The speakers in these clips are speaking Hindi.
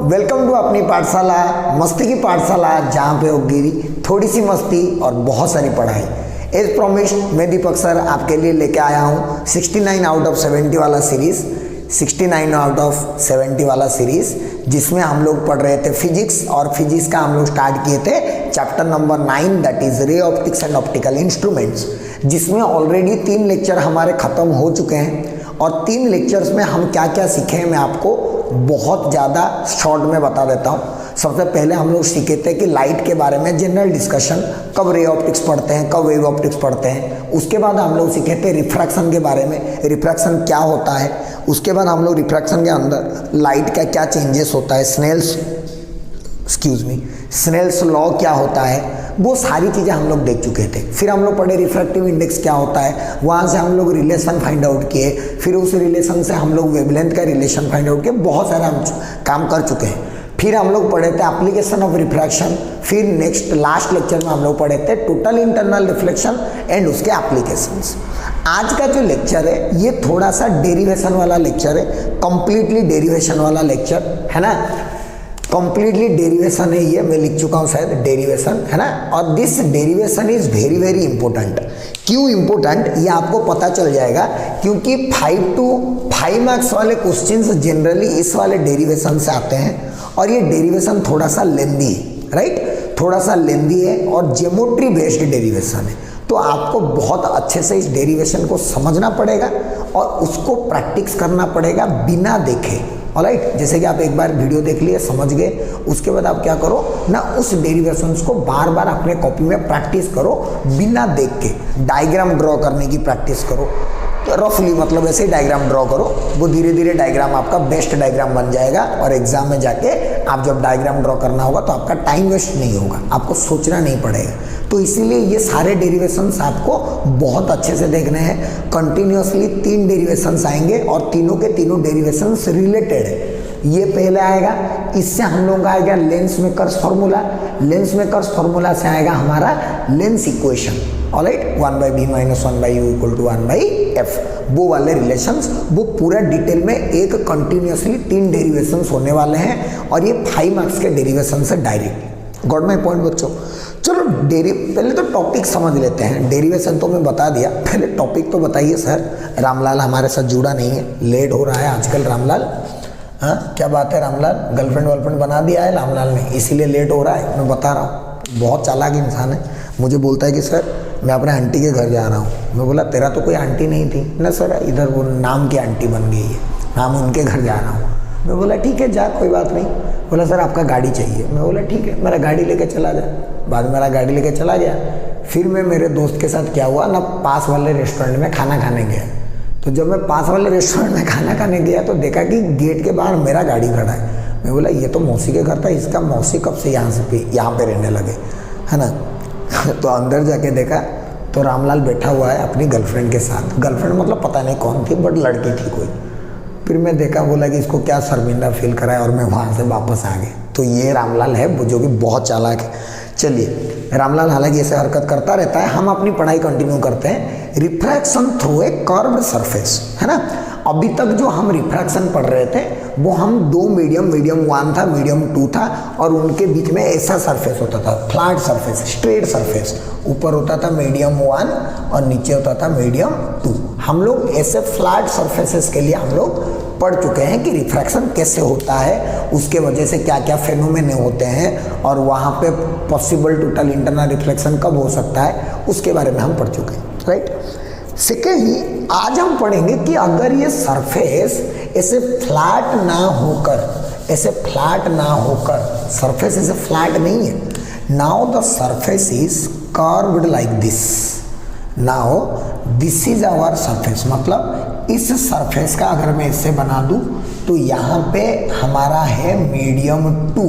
वेलकम टू अपनी पाठशाला मस्ती की पाठशाला, जहाँ पे होगी थोड़ी सी मस्ती और बहुत सारी पढ़ाई। एज प्रॉमिस मैं दीपक सर आपके लिए लेके आया हूँ 69 आउट ऑफ 70 वाला सीरीज़, 69 आउट ऑफ 70 वाला सीरीज़, जिसमें हम लोग पढ़ रहे थे फिजिक्स। और फिजिक्स का हम लोग स्टार्ट किए थे chapter number 9, that is ray optics and optical instruments, जिसमें ऑलरेडी 3 लेक्चर हमारे ख़त्म हो चुके हैं। और 3 लेक्चर्स में हम क्या क्या सीखे हैं मैं आपको बहुत ज़्यादा शॉर्ट में बता देता हूँ। सबसे पहले हम लोग सीखे थे कि लाइट के बारे में जनरल डिस्कशन, कब रे ऑप्टिक्स पढ़ते हैं, कब वेव ऑप्टिक्स पढ़ते हैं। उसके बाद हम लोग सीखे थे रिफ्रैक्शन के बारे में, रिफ्रैक्शन क्या होता है। उसके बाद हम लोग रिफ्रैक्शन के अंदर लाइट का क्या चेंजेस होता है, स्नेल्स लॉ क्या होता है, वो सारी चीज़ें हम लोग देख चुके थे। फिर हम लोग पढ़े रिफ्रैक्टिव इंडेक्स क्या होता है, वहाँ से हम लोग रिलेशन फाइंड आउट किए। फिर उस रिलेशन से हम लोग वेवलेंथ का रिलेशन फाइंड आउट किए। बहुत सारा हम काम कर चुके हैं। फिर हम लोग पढ़े थे एप्लीकेशन ऑफ रिफ्रैक्शन। फिर नेक्स्ट लास्ट लेक्चर में हम लोग पढ़े थे टोटल इंटरनल रिफ्लेक्शन एंड उसके एप्लीकेशंस। आज का जो लेक्चर है ये थोड़ा सा डेरिवेशन वाला लेक्चर है, कंप्लीटली डेरिवेशन वाला लेक्चर है ना, कंप्लीटली डेरिवेशन है ये, मैं लिख चुका हूँ शायद डेरिवेशन है ना। और this derivation is very very important. क्यों इंपॉर्टेंट ये आपको पता चल जाएगा, क्योंकि 5 to 5 मार्क्स वाले क्वेश्चंस जनरली इस वाले डेरिवेशन से आते हैं। और ये डेरिवेशन थोड़ा सा लेंदी है, राइट, थोड़ा सा लेंदी है और ज्योमेट्री बेस्ड डेरिवेशन है। तो आपको बहुत अच्छे से इस डेरिवेशन को समझना पड़ेगा और उसको प्रैक्टिस करना पड़ेगा बिना देखे। ऑलराइट, जैसे कि आप एक बार वीडियो देख लिए, समझ गए, उसके बाद आप क्या करो ना, उस डेरिवेशंस को बार बार अपने कॉपी में प्रैक्टिस करो बिना देख के। डायग्राम ड्रॉ करने की प्रैक्टिस करो, रफली मतलब ऐसे ही डायग्राम ड्रॉ करो, वो धीरे धीरे डायग्राम आपका बेस्ट डायग्राम बन जाएगा। और एग्जाम में जाके आप जब डायग्राम ड्रॉ करना होगा तो आपका टाइम वेस्ट नहीं होगा, आपको सोचना नहीं पड़ेगा। तो इसीलिए ये सारे डेरिवेशंस आपको बहुत अच्छे से देखने हैं। कंटिन्यूसली 3 डेरिवेशंस आएंगे और तीनों के तीनों डेरिवेशंस रिलेटेड है। ये पहले आएगा, इससे हम लोग का आएगा lens makers formula, lens makers formula से आएगा हमारा lens equation, alright, 1/b - 1/u = 1/f, वो वाले रिलेशंस, वो पूरा डिटेल में एक कंटिन्यूसली 3 डेरिवेशंस होने वाले हैं। और ये 5 मार्क्स के डेरिवेशन से डायरेक्ट। गॉट माय पॉइंट बच्चों? चलो पहले तो टॉपिक समझ लेते हैं। डेरिवेशन तो मैं बता दिया, पहले टॉपिक तो बताइए सर। रामलाल हमारे साथ जुड़ा नहीं है, लेट हो रहा है आजकल रामलाल। हाँ क्या बात है रामलाल, गर्लफ्रेंड वर्लफ्रेंड बना दिया है रामलाल ने, इसीलिए लेट हो रहा है। मैं बता रहा हूँ, बहुत चालाक इंसान है। मुझे बोलता है कि सर मैं अपने आंटी के घर जा रहा हूँ। मैं बोला तेरा तो कोई आंटी नहीं थी ना सर, इधर वो नाम की आंटी बन गई है, नाम उनके घर जा रहा हूँ। मैं बोला ठीक है जा, कोई बात नहीं। बोला सर आपका गाड़ी चाहिए। मैं बोला ठीक है, मेरा गाड़ी लेके चला जा। बाद में मेरा गाड़ी लेके चला गया। फिर मैं मेरे दोस्त के साथ क्या हुआ ना, पास वाले रेस्टोरेंट में खाना खाने गया। तो जब मैं पास वाले रेस्टोरेंट में खाना खाने गया तो देखा कि गेट के बाहर मेरा गाड़ी खड़ा है। मैं बोला ये तो मौसी के घर था, इसका मौसी कब से यहाँ पे रहने लगे, है ना। तो अंदर जाके देखा तो रामलाल बैठा हुआ है अपनी गर्लफ्रेंड के साथ। गर्लफ्रेंड मतलब पता नहीं कौन थी, बट लड़की थी कोई। फिर मैं देखा, बोला कि इसको क्या शर्मिंदा फील करा है, और मैं वहाँ से वापस आ गया। तो ये रामलाल है जो कि बहुत चालाक है। चलिए, रामलाल हालांकि ऐसे हरकत करता रहता है। हम अपनी पढ़ाई कंटिन्यू करते हैं। Refraction through a curved surface, है ना। अभी तक जो हम रिफ्रैक्शन पढ़ रहे थे वो हम 2 मीडियम 1 था, मीडियम 2 था, और उनके बीच में ऐसा सरफेस होता था, फ्लैट सरफेस, स्ट्रेट सरफेस। ऊपर होता था मीडियम 1 और नीचे होता था मीडियम 2। हम लोग ऐसे फ्लैट सरफेसेस के लिए हम लोग पढ़ चुके हैं कि रिफ्रैक्शन कैसे होता है, उसके वजह से क्या क्या फेनोमेन होते हैं, और वहाँ पे पॉसिबल टोटल इंटरनल रिफ्लेक्शन कब हो सकता है, उसके बारे में हम पढ़ चुके हैं, राइट। सेकेंडली, आज हम पढ़ेंगे कि अगर ये सरफेस ऐसे फ्लैट ना होकर, सरफेस ऐसे फ्लैट नहीं है, now the surface is curved like this. Now this is our surface, मतलब इस सरफेस का अगर मैं इससे बना दूं तो यहाँ पे हमारा है मीडियम 2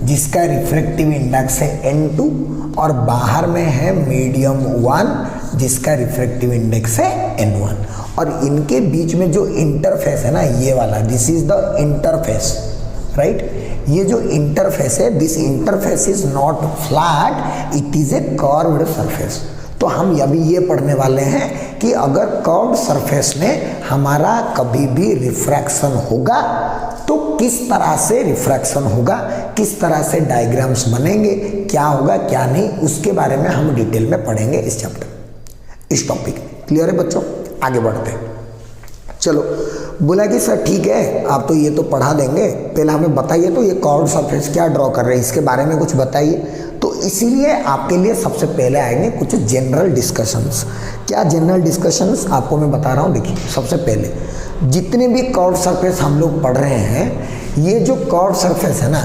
जिसका रिफ्रैक्टिव इंडेक्स है n2, और बाहर में है मीडियम 1 जिसका रिफ्रैक्टिव इंडेक्स है n1। और इनके बीच में जो इंटरफेस है ना, ये वाला, this is the interface, right. ये जो इंटरफेस है, this interface is not flat, it is a curved surface. तो हम अभी ये पढ़ने वाले हैं कि अगर कर्व्ड सरफेस में हमारा कभी भी रिफ्रैक्शन होगा तो किस तरह से रिफ्रैक्शन होगा, किस तरह से डायग्राम्स बनेंगे, क्या होगा क्या नहीं, उसके बारे में हम डिटेल में पढ़ेंगे इस चैप्टर, इस टॉपिक में। क्लियर है बच्चों? आगे बढ़ते हैं। चलो, बोला कि सर ठीक है आप तो ये तो पढ़ा देंगे, पहले हमें बताइए तो ये कर्व्ड सरफेस क्या ड्रॉ कर रहे हैं, इसके बारे में कुछ बताइए। तो इसीलिए आपके लिए सबसे पहले आएंगे कुछ जनरल डिस्कशंस। क्या जनरल डिस्कशंस आपको मैं बता रहा हूँ। देखिए, सबसे पहले जितने भी कर्व्ड सरफेस हम लोग पढ़ रहे हैं, ये जो कर्व्ड सरफेस है ना,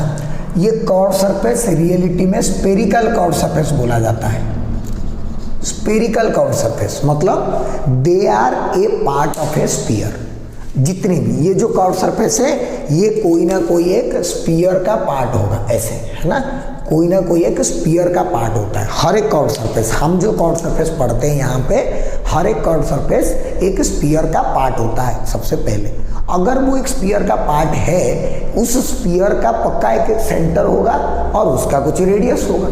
ये कर्व्ड सरफेस रियलिटी में स्फेरिकल कर्व्ड सरफेस बोला जाता है। स्फेरिकल कर्व्ड सरफेस मतलब they are a part of a sphere. जितने भी ये जो कर्व्ड सरफेस है, ये कोई ना कोई एक स्फीयर का पार्ट होगा, ऐसे है ना, कोई ना कोई एक स्फीयर का पार्ट होता है। हर एक कर्व्ड सरफेस, हम जो कर्व्ड सरफेस पढ़ते हैं यहाँ पे, हर एक कर्व्ड सरफेस एक स्फीयर का पार्ट होता है। सबसे पहले अगर वो एक स्फीयर का पार्ट है, उस स्फीयर का पक्का एक सेंटर होगा और उसका कुछ रेडियस होगा।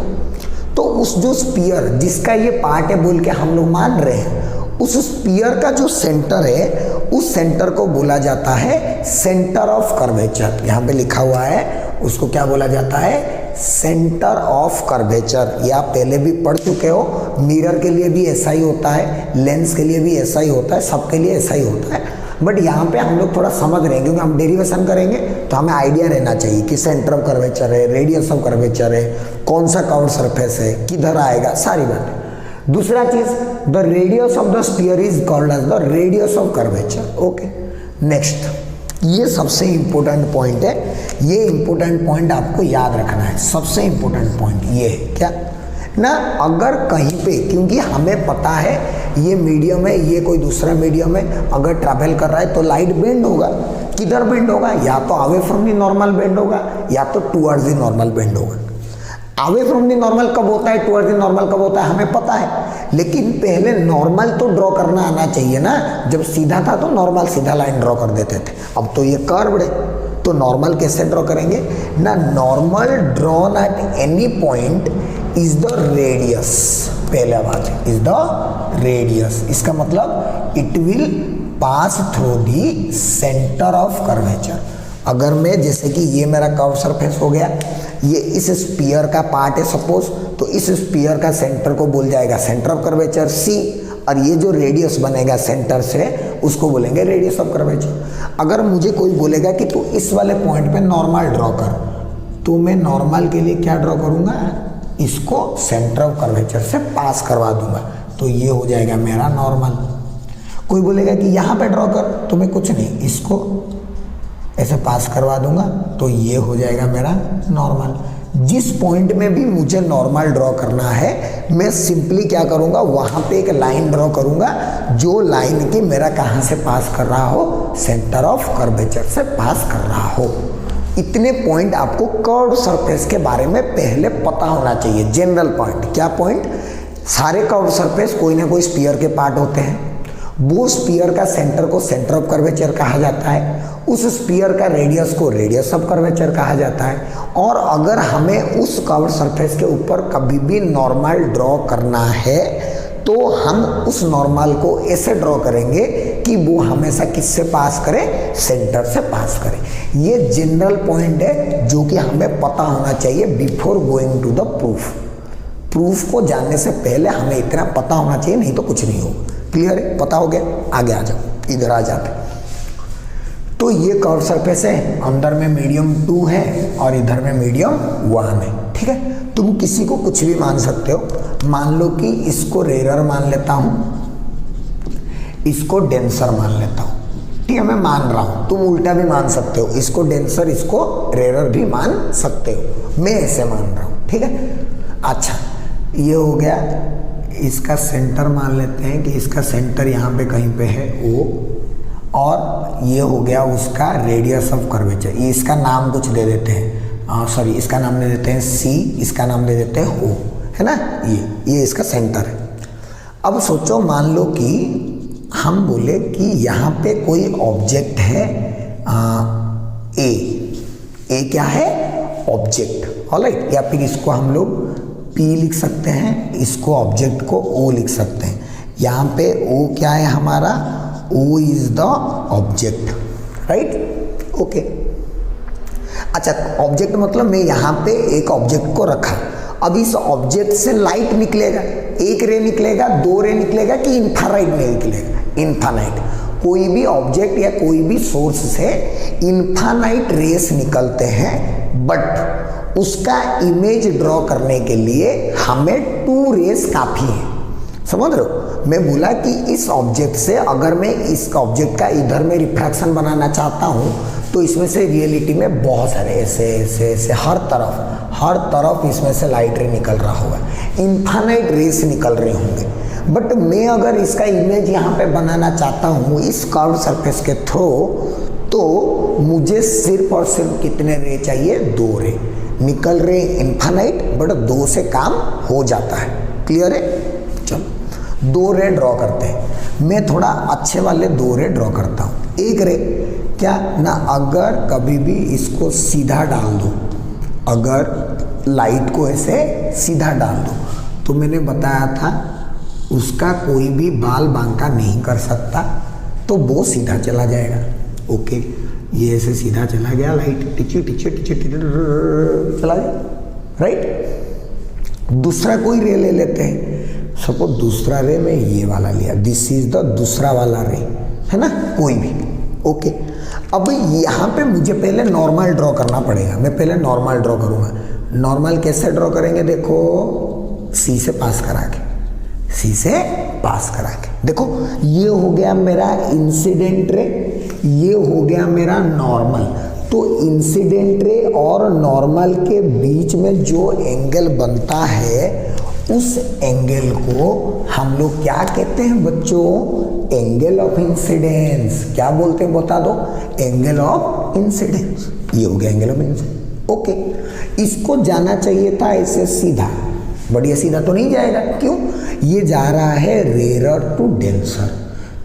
तो उस जो स्फीयर जिसका ये पार्ट है बोल के हम लोग मान रहे हैं, उस स्फीयर का जो सेंटर है, उस सेंटर को बोला जाता है सेंटर ऑफ कर्वेचर। यहाँ पे लिखा हुआ है, उसको क्या बोला जाता है? Centre of curvature. या पहले भी पढ़ चुके हो, मिरर के लिए भी ऐसा ही होता है, लेंस के लिए भी ऐसा ही होता है, सबके लिए ऐसा ही होता है। बट यहाँ पे हम लोग थोड़ा समझ रहे हैं, क्योंकि हम डेरिवेशन करेंगे तो हमें आइडिया रहना चाहिए कि सेंटर ऑफ कर्वेचर है, रेडियस ऑफ कर्वेचर है, कौन सा कर्व्ड सरफेस है, किधर आएगा, सारी बातें। दूसरा चीज, the radius of the sphere is called as the radius of curvature. Okay, next, ये सबसे इंपॉर्टेंट पॉइंट है। ये इंपॉर्टेंट पॉइंट आपको याद रखना है। सबसे इंपॉर्टेंट पॉइंट ये है क्या ना, अगर कहीं पे, क्योंकि हमें पता है ये मीडियम है, ये कोई दूसरा मीडियम है, अगर ट्रैवल कर रहा है तो लाइट बेंड होगा। किधर बेंड होगा? या तो away from the normal bend होगा, या तो टुवर्ड्स दी नॉर्मल बेंड होगा। अवे फ्रॉम दी नॉर्मल कब होता है, टुवर्ड्स दी नॉर्मल कब होता है, हमें पता है। लेकिन पहले नॉर्मल तो ड्रॉ करना आना चाहिए ना। जब सीधा था तो नॉर्मल सीधा लाइन ड्रॉ कर देते थे, अब तो ये कर्व्ड है, तो नॉर्मल कैसे ड्रॉ करेंगे ना? Normal drawn at any point is the radius. पहला बात इज द रेडियस, इसका मतलब it will pass through the centre of curvature. अगर मैं, जैसे कि ये मेरा कर्व सरफेस हो गया, ये इस स्फीयर का पार्ट है सपोज, तो इस स्फीयर का सेंटर को बोल जाएगा सेंटर ऑफ कर्वेचर सी, और ये जो रेडियस बनेगा सेंटर से, उसको बोलेंगे रेडियस ऑफ कर्वेचर। अगर मुझे कोई बोलेगा कि तू इस वाले पॉइंट पे नॉर्मल ड्रॉ कर, तो मैं नॉर्मल के लिए क्या ड्रॉ करूँगा? इसको सेंटर ऑफ कर्वेचर से पास करवा दूंगा, तो ये हो जाएगा मेरा नॉर्मल। कोई बोलेगा कि यहाँ पे ड्रॉ कर, तो मैं कुछ नहीं, इसको ऐसे पास करवा दूंगा, तो ये हो जाएगा मेरा नॉर्मल। जिस पॉइंट में भी मुझे नॉर्मल ड्रॉ करना है, मैं सिंपली क्या करूंगा, वहां पे एक लाइन ड्रॉ करूंगा, जो लाइन की मेरा कहाँ से पास कर रहा हो, सेंटर ऑफ कर्वेचर से पास कर रहा हो। इतने पॉइंट आपको कर्व्ड सरफेस के बारे में पहले पता होना चाहिए। जनरल पॉइंट, क्या पॉइंट? सारे कर्व्ड सरफेस कोई ना कोई स्फीयर के पार्ट होते हैं। वो स्फीयर का सेंटर को सेंटर ऑफ कर्वेचर कहा जाता है, उस स्फीयर का रेडियस को रेडियस ऑफ कर्वेचर कहा जाता है। और अगर हमें उस कर्व्ड सरफेस के ऊपर कभी भी नॉर्मल ड्रॉ करना है, तो हम उस नॉर्मल को ऐसे ड्रॉ करेंगे कि वो हमेशा किससे पास करे, सेंटर से पास करे। ये जनरल पॉइंट है जो कि हमें पता होना चाहिए before going to the proof. Proof को जानने से पहले हमें इतना पता होना चाहिए, नहीं तो कुछ नहीं होगा। क्लियर है? पता हो गया? आगे आ जाओ, इधर आ जाते। तो ये कर्व सरफेस है, अंदर में मीडियम 2 है और इधर में मीडियम 1 है। ठीक है, तुम किसी को कुछ भी मान सकते हो। मान लो कि इसको रेयर मान लेता हूं, इसको डेंसर मान लेता हूं। ठीक है, मैं मान रहा हूं, तुम उल्टा भी मान सकते हो, इसको डेंसर इसको रेयर भी मान सकते हो। मैं ऐसे मान रहा हूं। ठीक है, अच्छा ये हो गया। इसका सेंटर मान लेते हैं कि इसका सेंटर यहाँ पे कहीं पे है O, और ये हो गया उसका रेडियस ऑफ कर्वेचर। ये इसका नाम कुछ दे देते हैं, सॉरी इसका नाम दे देते हैं C, इसका नाम दे देते हैं O, है ना। ये इसका सेंटर है। अब सोचो, मान लो कि हम बोले कि यहाँ पे कोई ऑब्जेक्ट है ए क्या है? ऑब्जेक्ट। ऑलराइट, या फिर इसको हम लोग P लिख सकते हैं, इसको ऑब्जेक्ट को O लिख सकते हैं। यहाँ पे O क्या है हमारा? O is the object, right. Okay, अच्छा, ऑब्जेक्ट मतलब मैं यहाँ पे एक ऑब्जेक्ट को रखा, अब इस ऑब्जेक्ट से लाइट निकलेगा, एक रे निकलेगा, दो रे निकलेगा कि इन्फानाइट में निकलेगा? इन्फानाइट। कोई भी ऑब्जेक्ट या कोई भी सोर्स से इन्फानाइट रेस निकलते हैं, बट उसका इमेज ड्रॉ करने के लिए हमें 2 रेस काफ़ी है। समझ रहे हो? मैं बोला कि इस ऑब्जेक्ट से अगर मैं इस ऑब्जेक्ट का इधर में रिफ्रैक्शन बनाना चाहता हूँ तो इसमें से रियलिटी में बहुत सारे ऐसे ऐसे ऐसे हर तरफ इसमें से लाइट रे निकल रहा होगा, इन्फानाइट रेस निकल रहे होंगे। बट मैं अगर इसका इमेज यहाँ पे बनाना चाहता हूँ इस कर्व सरफेस के थ्रू, तो मुझे सिर्फ और सिर्फ कितने रे चाहिए? 2 रे निकल रहे इन्फानाइट, बट 2 से काम हो जाता है। क्लियर है? चलो 2 रे ड्रॉ करते हैं। मैं थोड़ा अच्छे वाले 2 रे ड्रॉ करता हूँ। एक रे क्या ना, अगर कभी भी इसको सीधा डाल दो, अगर लाइट को ऐसे सीधा डाल दो, तो मैंने बताया था उसका कोई भी बाल बांका नहीं कर सकता, तो वो सीधा चला जाएगा। ओके, ये ऐसे सीधा चला गया, लाइट टिची टिची टिची चला गया, राइट। दूसरा कोई रे ले लेते हैं, सपोज दूसरा रे में ये वाला लिया, दिस इज द दूसरा वाला रे, है ना, कोई भी। ओके, अब यहाँ पे मुझे पहले नॉर्मल ड्रॉ करना पड़ेगा। मैं पहले नॉर्मल ड्रॉ करूँगा। नॉर्मल कैसे ड्रॉ करेंगे? देखो, सी से पास करा के, सी से पास करा के, देखो ये हो गया मेरा इंसिडेंट रे, ये हो गया मेरा नॉर्मल। तो इंसिडेंट रे और नॉर्मल के बीच में जो एंगल बनता है, उस एंगल को हम लोग क्या कहते हैं बच्चों? Angle of incidence. क्या बोलते हैं बता दो? Angle of incidence. ये हो गया एंगल ऑफ इंसिडेंस। ओके, इसको जाना चाहिए था ऐसे सीधा, बढ़िया सीधा तो नहीं जाएगा। क्यों? ये जा रहा है रेयर टू डेंसर,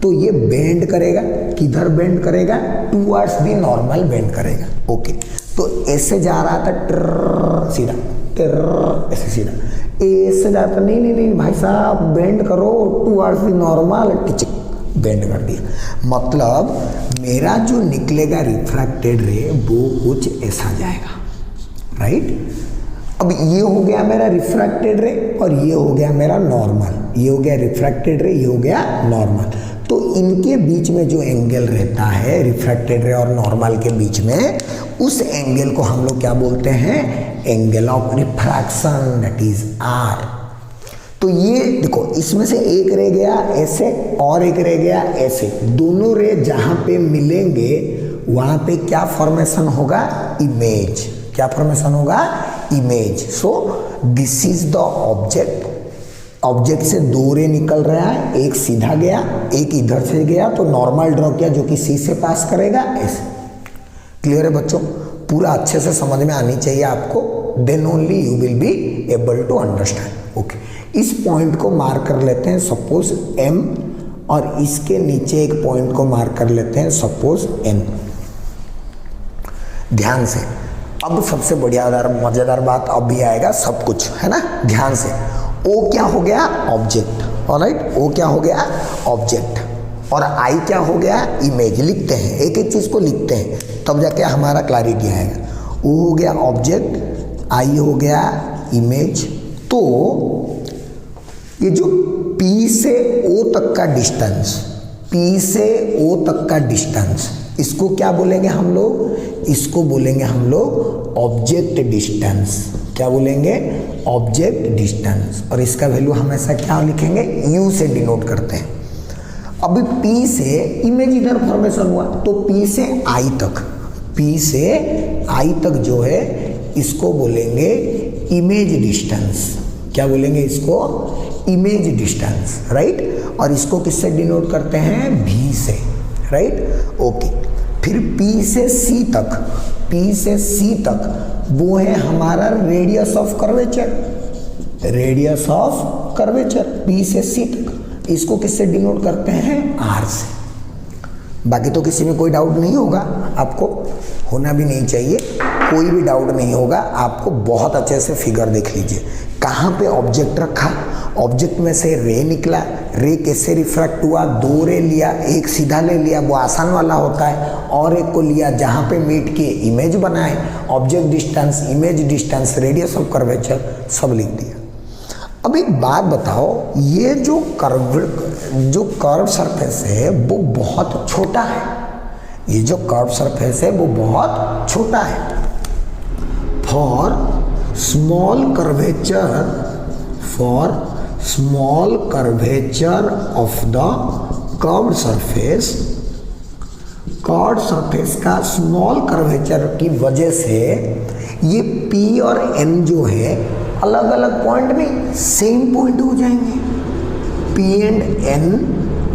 तो ये बेंड करेगा। किधर बेंड करेगा? टूवर्ड्स दी नॉर्मल बेंड करेगा। ओके, तो ऐसे जा रहा था सीधा, ऐसे सीधा, ऐसे जाता नहीं भाई साहब बेंड करो टूवर्ड्स दी नॉर्मल, टिचिक बेंड कर दिया। मतलब मेरा जो निकलेगा रिफ्रैक्टेड रे वो कुछ ऐसा जाएगा, राइट। अब ये हो गया मेरा रिफ्रैक्टेड रे और ये हो गया मेरा नॉर्मल। ये हो गया रिफ्रैक्टेड रे, ये हो गया नॉर्मल। तो इनके बीच में जो एंगल रहता है रिफ्रैक्टेड रे और नॉर्मल के बीच में, उस एंगल को हम लोग क्या बोलते हैं? Angle of refraction, that is R. तो ये देखो, इसमें से एक रह गया ऐसे और एक रह गया ऐसे, दोनों रे जहाँ पे मिलेंगे वहाँ पे क्या फॉर्मेशन होगा? इमेज। क्या फॉर्मेशन होगा? Image. So this is the object. Object से 2 रे निकल रहा है, एक सीधा गया, एक इधर से गया, तो नॉर्मल ड्रॉ किया जो कि सी से पास करेगा, ऐसे। क्लियर है बच्चों? पूरा अच्छे से समझ में आनी चाहिए आपको, then only you will be able to understand. Okay, इस पॉइंट को मार्क कर लेते हैं सपोज M, और इसके नीचे एक पॉइंट को मार्क कर लेते हैं सपोज N। ध्यान से, अब सबसे बढ़िया मजेदार बात अब भी आएगा, सब कुछ है ना, ध्यान से। O क्या हो गया? ऑब्जेक्ट। ऑलराइट, O क्या हो गया? ऑब्जेक्ट। और I क्या हो गया? इमेज। लिखते हैं, एक एक चीज को लिखते हैं, तब जाके हमारा क्लैरिटी आएगा। O हो गया ऑब्जेक्ट, I हो गया इमेज। तो ये जो P से O तक का डिस्टेंस, P से O तक का डिस्टेंस, इसको क्या बोलेंगे हम लोग? इसको बोलेंगे हम लोग ऑब्जेक्ट डिस्टेंस। क्या बोलेंगे? Object distance. और इसका वैल्यू हमेशा क्या लिखेंगे? U से डिनोट करते हैं। अभी P से इमेज इधर फॉर्मेशन हुआ, तो P से I तक, P से I तक जो है इसको बोलेंगे इमेज डिस्टेंस। क्या बोलेंगे इसको? Image distance, right. और इसको किससे डिनोट करते हैं? V से, राइट। ओके, फिर P से C तक, P से C तक वो है हमारा radius of curvature, radius of curvature P से C तक। इसको किससे डिनोट करते हैं? R से। बाकी तो किसी में कोई डाउट नहीं होगा, आपको होना भी नहीं चाहिए। कोई भी डाउट नहीं होगा आपको। बहुत अच्छे से फिगर देख लीजिए, कहाँ पे ऑब्जेक्ट रखा, ऑब्जेक्ट में से रे निकला, रे कैसे रिफ्रैक्ट हुआ, 2 रे लिया, एक सीधा ले लिया, वो आसान वाला होता है, और एक को लिया जहाँ पे मीट किए, इमेज बनाए, object distance, image distance, radius of curvature सब लिख दिया। अब एक बात बताओ, ये जो कर्व सरफेस है वो बहुत छोटा है, ये जो कर्व सरफेस है वो बहुत छोटा है। For small curvature of the curved surface का स्मॉल कर्वेचर की वजह से ये P और N जो है अलग अलग पॉइंट नहीं, सेम पॉइंट हो जाएंगे। P and N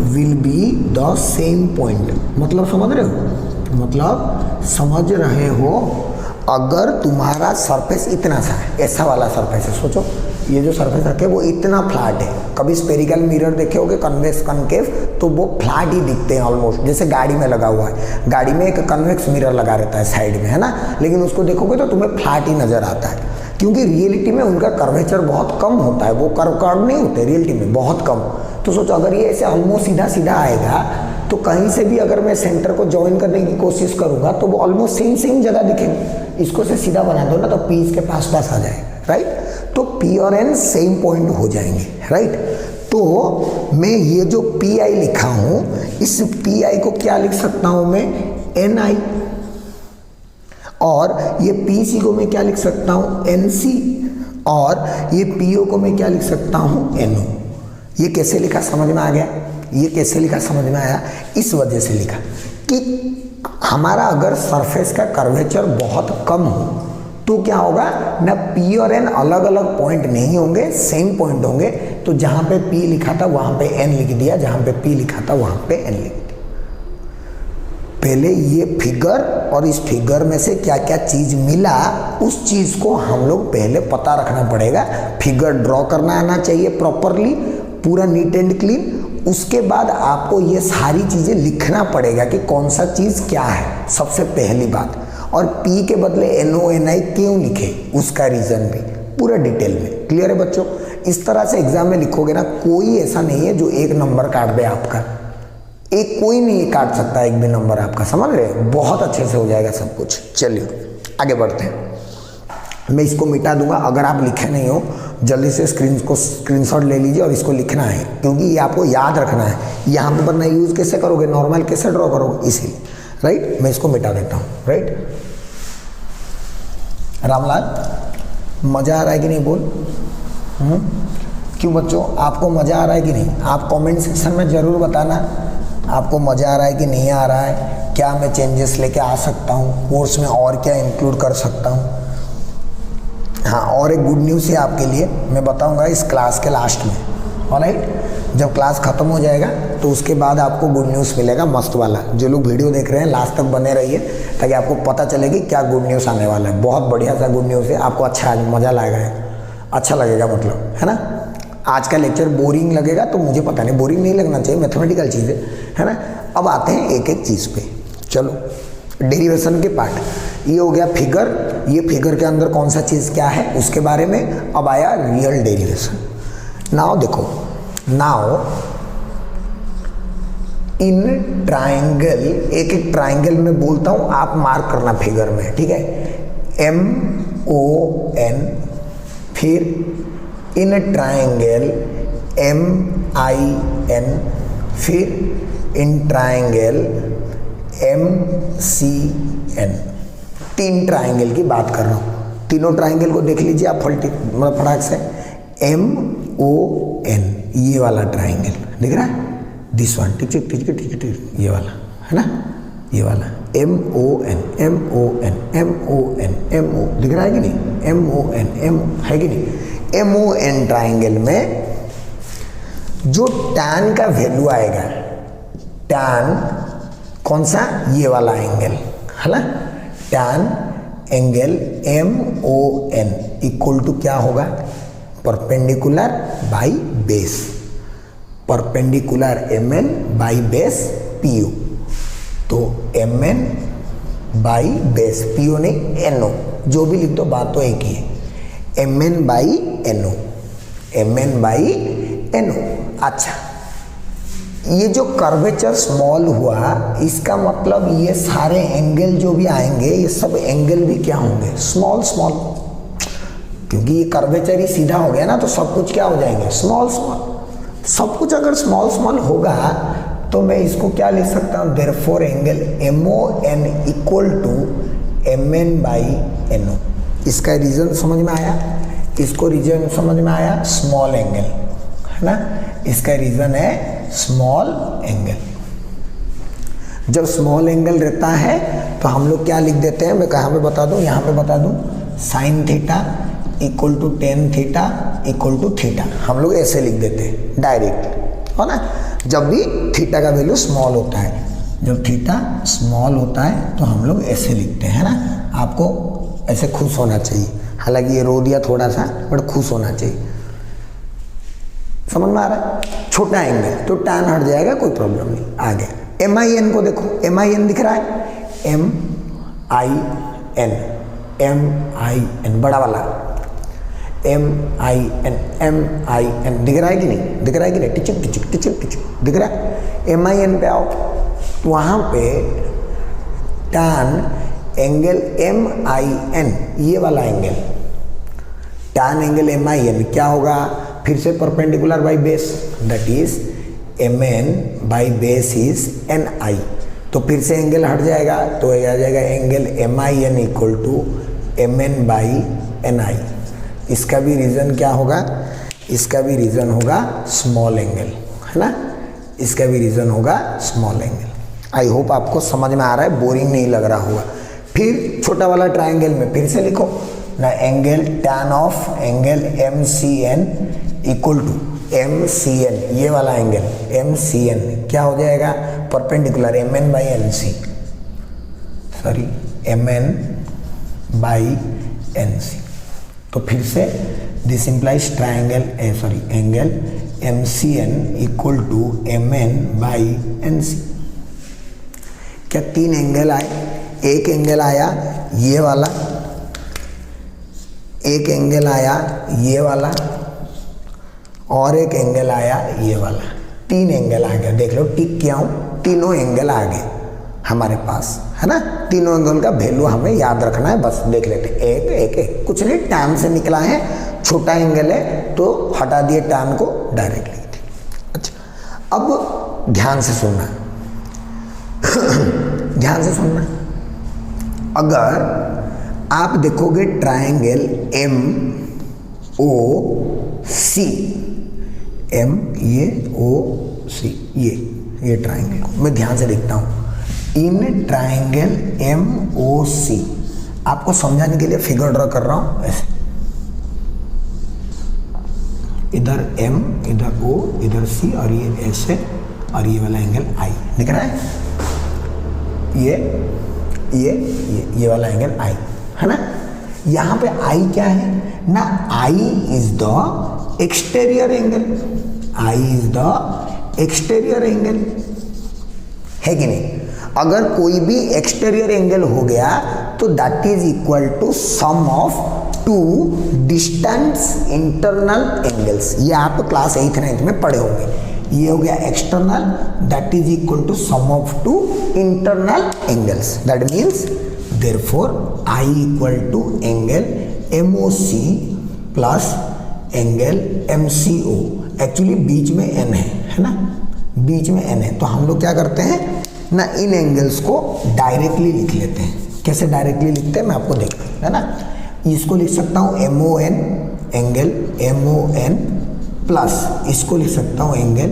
will be the same point. मतलब समझ रहे हो, मतलब समझ रहे हो, अगर तुम्हारा सरफेस इतना सा है, ऐसा वाला सरफेस है, सोचो ये जो सरफेस रखे वो इतना फ्लैट है। कभी स्पेरिकल मिरर देखे होगे कन्वेक्स कनकेव, तो वो फ्लैट ही दिखते हैं ऑलमोस्ट, जैसे गाड़ी में लगा हुआ है, गाड़ी में एक कन्वेक्स मिरर लगा रहता है साइड में, है ना, लेकिन उसको देखोगे तो तुम्हें फ्लैट ही नजर आता है, क्योंकि रियलिटी में उनका कर्वेचर बहुत कम होता है, वो कर्व नहीं होते रियलिटी में, बहुत कम। तो सोचो अगर ये ऐसे ऑलमोस्ट सीधा सीधा आएगा तो कहीं से भी अगर मैं सेंटर को ज्वाइन करने की कोशिश करूंगा तो वो ऑलमोस्ट सेम जगह दिखेंगे। इसको से सीधा बना दो ना तो P इसके पास आ जाएगा, राइट। तो P और N सेम पॉइंट हो जाएंगे, राइट। तो मैं ये जो PI लिखा हूं, इस PI को क्या लिख सकता हूं मैं, NI, और ये PC को मैं क्या लिख सकता हूं, NC, और ये PO को मैं क्या लिख सकता हूं, NO। ये कैसे लिखा समझ में आ गया, ये कैसे लिखा समझ में आया, इस वजह से लिखा कि हमारा अगर सरफेस का कर्वेचर बहुत कम हो तो क्या होगा ना, P और N अलग अलग पॉइंट नहीं होंगे, सेम पॉइंट होंगे। तो जहां पे P लिखा था वहां पे N लिख दिया, जहां पे P लिखा था वहां पे N लिख दिया। पहले ये फिगर और इस फिगर में से क्या क्या चीज मिला, उस चीज को हम लोग पहले पता रखना पड़ेगा। फिगर ड्रॉ करना आना चाहिए प्रॉपरली, पूरा नीट एंड क्लीन। उसके बाद आपको ये सारी चीजें लिखना पड़ेगा कि कौन सा चीज क्या है, सबसे पहली बात। और P के बदले NO NI क्यों लिखे, उसका रीजन भी पूरा डिटेल में। क्लियर है बच्चों। इस तरह से एग्जाम में लिखोगे ना, कोई ऐसा नहीं है जो 1 नंबर काट दे आपका, एक कोई नहीं काट सकता एक भी नंबर आपका, समझ रहे हो। बहुत अच्छे से हो जाएगा सब कुछ। चलिए आगे बढ़ते हैं। मैं इसको मिटा दूंगा, अगर आप लिखे नहीं हो जल्दी से स्क्रीनशॉट ले लीजिए और इसको लिखना है, क्योंकि ये आपको याद रखना है। यहाँ पर वरना यूज कैसे करोगे, नॉर्मल कैसे ड्रॉ करोगे, इसीलिए, राइट। मैं इसको मिटा देता हूँ, राइट। रामलाल मजा आ रहा है कि नहीं, बोल। क्यों बच्चों, आपको मजा आ रहा है कि नहीं, आप कमेंट सेक्शन में जरूर बताना आपको मजा आ रहा है कि नहीं आ रहा है, क्या मैं चेंजेस लेके आ सकता हूँ, कोर्स में और क्या इंक्लूड कर सकता हूँ। हाँ, और एक गुड न्यूज़ है आपके लिए, मैं बताऊंगा इस क्लास के लास्ट में, ऑलराइट। जब क्लास ख़त्म हो जाएगा तो उसके बाद आपको गुड न्यूज़ मिलेगा मस्त वाला। जो लोग वीडियो देख रहे हैं लास्ट तक बने रहिए, ताकि आपको पता चले कि क्या गुड न्यूज़ आने वाला है। बहुत बढ़िया सा गुड न्यूज़ है, आपको अच्छा मज़ा लाएगा, अच्छा लगेगा, मतलब, है ना। आज का लेक्चर बोरिंग लगेगा तो मुझे पता नहीं, बोरिंग नहीं लगना चाहिए, मैथमेटिकल चीज़ है ना। अब आते हैं एक एक चीज़ पे। चलो, डेरिवेशन के पार्ट ये हो गया फिगर, ये फिगर के अंदर कौन सा चीज़ क्या है उसके बारे में। अब आया रियल डेरिवेशन। नाउ देखो, नाउ इन ट्राइंगल, एक एक ट्राइंगल में बोलता हूँ, आप मार्क करना फिगर में, ठीक है। MON, फिर इन ट्राइंगल MIN, फिर इन ट्राइंगल MCN। 3 ट्राइंगल की बात कर रहा हूँ। तीनों ट्राइंगल को देख लीजिए आप मतलब फटाक से। MON, ये वाला ट्राइंगल दिख रहा है, दिस वन, टिक टिक टिक टिक टिक, ये वाला है ना, ये वाला MON MON MON MO, दिख रहा है कि नहीं, MON M है कि नहीं। MON ट्राइंगल में जो टैन का वैल्यू आएगा, टैन कौन सा, ये वाला एंगल है ना, tan angle MON equal to क्या होगा, perpendicular by base, perpendicular MN by base PO। तो MN बाई बेस, पीओ नहीं एनओ, जो भी लिख दो बात तो एक ही है, mn by NO, mn by NO. अच्छा, ये जो कर्वेचर स्मॉल हुआ इसका मतलब ये सारे एंगल जो भी आएंगे ये सब एंगल भी क्या होंगे, स्मॉल स्मॉल, क्योंकि ये कर्वेचर ही सीधा हो गया ना, तो सब कुछ क्या हो जाएंगे, स्मॉल स्मॉल। सब कुछ अगर स्मॉल स्मॉल होगा तो मैं इसको क्या लिख सकता हूँ, therefore angle MON equal to MN by NO। इसका रीजन समझ में आया, इसको रीजन समझ में आया, स्मॉल एंगल है ना, इसका रीजन है स्मॉल एंगल। जब स्मॉल एंगल रहता है तो हम लोग क्या लिख देते हैं, मैं कहाँ पे बता दूँ, यहाँ पे बता दूँ, sine theta equal to tan theta equal to theta, हम लोग ऐसे लिख देते हैं डायरेक्ट, है ना। जब भी थीटा का वैल्यू स्मॉल होता है, जब थीटा स्मॉल होता है तो हम लोग ऐसे लिखते हैं ना। आपको ऐसे खुश होना चाहिए, हालांकि ये रो दिया थोड़ा सा, बट खुश होना चाहिए, समझ में आ रहा है। छोटा एंगल तो टैन हट जाएगा, कोई प्रॉब्लम नहीं। आगे MIN को देखो, MIN दिख रहा है, MIN बड़ा वाला, MIN दिख रहा है कि नहीं, दिख रहा है कि नहीं, टिचक टिचक टिचक टिचक दिख रहा है। MIN पे आओ, वहाँ पे टैन एंगल MIN, ये वाला एंगल टैन एंगल MIN क्या होगा, फिर से perpendicular by base, that is MN by base is NI, तो फिर से एंगल हट जाएगा, तो आ जाएगा angle MIN equal to MN by NI। इसका भी रीज़न क्या होगा, इसका भी रीज़न होगा स्मॉल एंगल, है ना, इसका भी रीज़न होगा स्मॉल एंगल। आई होप आपको समझ में आ रहा है, बोरिंग नहीं लग रहा होगा। फिर छोटा वाला ट्राइंगल में फिर से लिखो ना, angle tan of angle MCN equal to MCN, ये वाला एंगल MCN क्या हो जाएगा, perpendicular MN by NC, sorry MN by NC। तो फिर से this implies triangle sorry angle MCN equal to MN by NC। क्या तीन एंगल आए, एक एंगल आया ये वाला, एक एंगल आया ये वाला, और एक एंगल आया ये वाला, तीन एंगल आ गया। देख लो टिक किया हूँ, तीनों एंगल आ गए हमारे पास, है ना। तीनों एंगल का वैल्यू हमें याद रखना है, बस देख लेते हैं, एक एक एक, कुछ नहीं, टैन से निकला है, छोटा एंगल है तो हटा दिए टैन को, डायरेक्ट लिख दिए। अच्छा, अब ध्यान से सुनना ध्यान से सुनना, अगर आप देखोगे ट्राइंगल MOC, MOC, ये ट्राइंगल को मैं ध्यान से देखता हूँ, इन ट्राइंगल MOC आपको समझाने के लिए फिगर ड्रॉ कर रहा हूँ ऐसे, इधर M इधर O इधर C और ये ऐसे, और ये वाला एंगल I दिख रहा है, ये वाला एंगल I है ना। यहाँ पे I क्या है ना, I is the exterior angle, I is the exterior angle, है कि नहीं। अगर कोई भी एक्सटीरियर एंगल हो गया तो that is equal to sum of two distance internal angles, ये आप क्लास 8th 9th में पढ़े होंगे। ये हो गया external, that is equal to sum of two internal angles, that means therefore I equal to angle MOC plus angle MCO। Actually बीच में N है ना, बीच में N है, तो हम लोग क्या करते हैं ना, इन एंगल्स को डायरेक्टली लिख लेते हैं। कैसे डायरेक्टली लिखते हैं मैं आपको देखता हूँ, है ना। इसको लिख सकता हूँ MON, एंगल MON प्लस इसको लिख सकता हूँ एंगल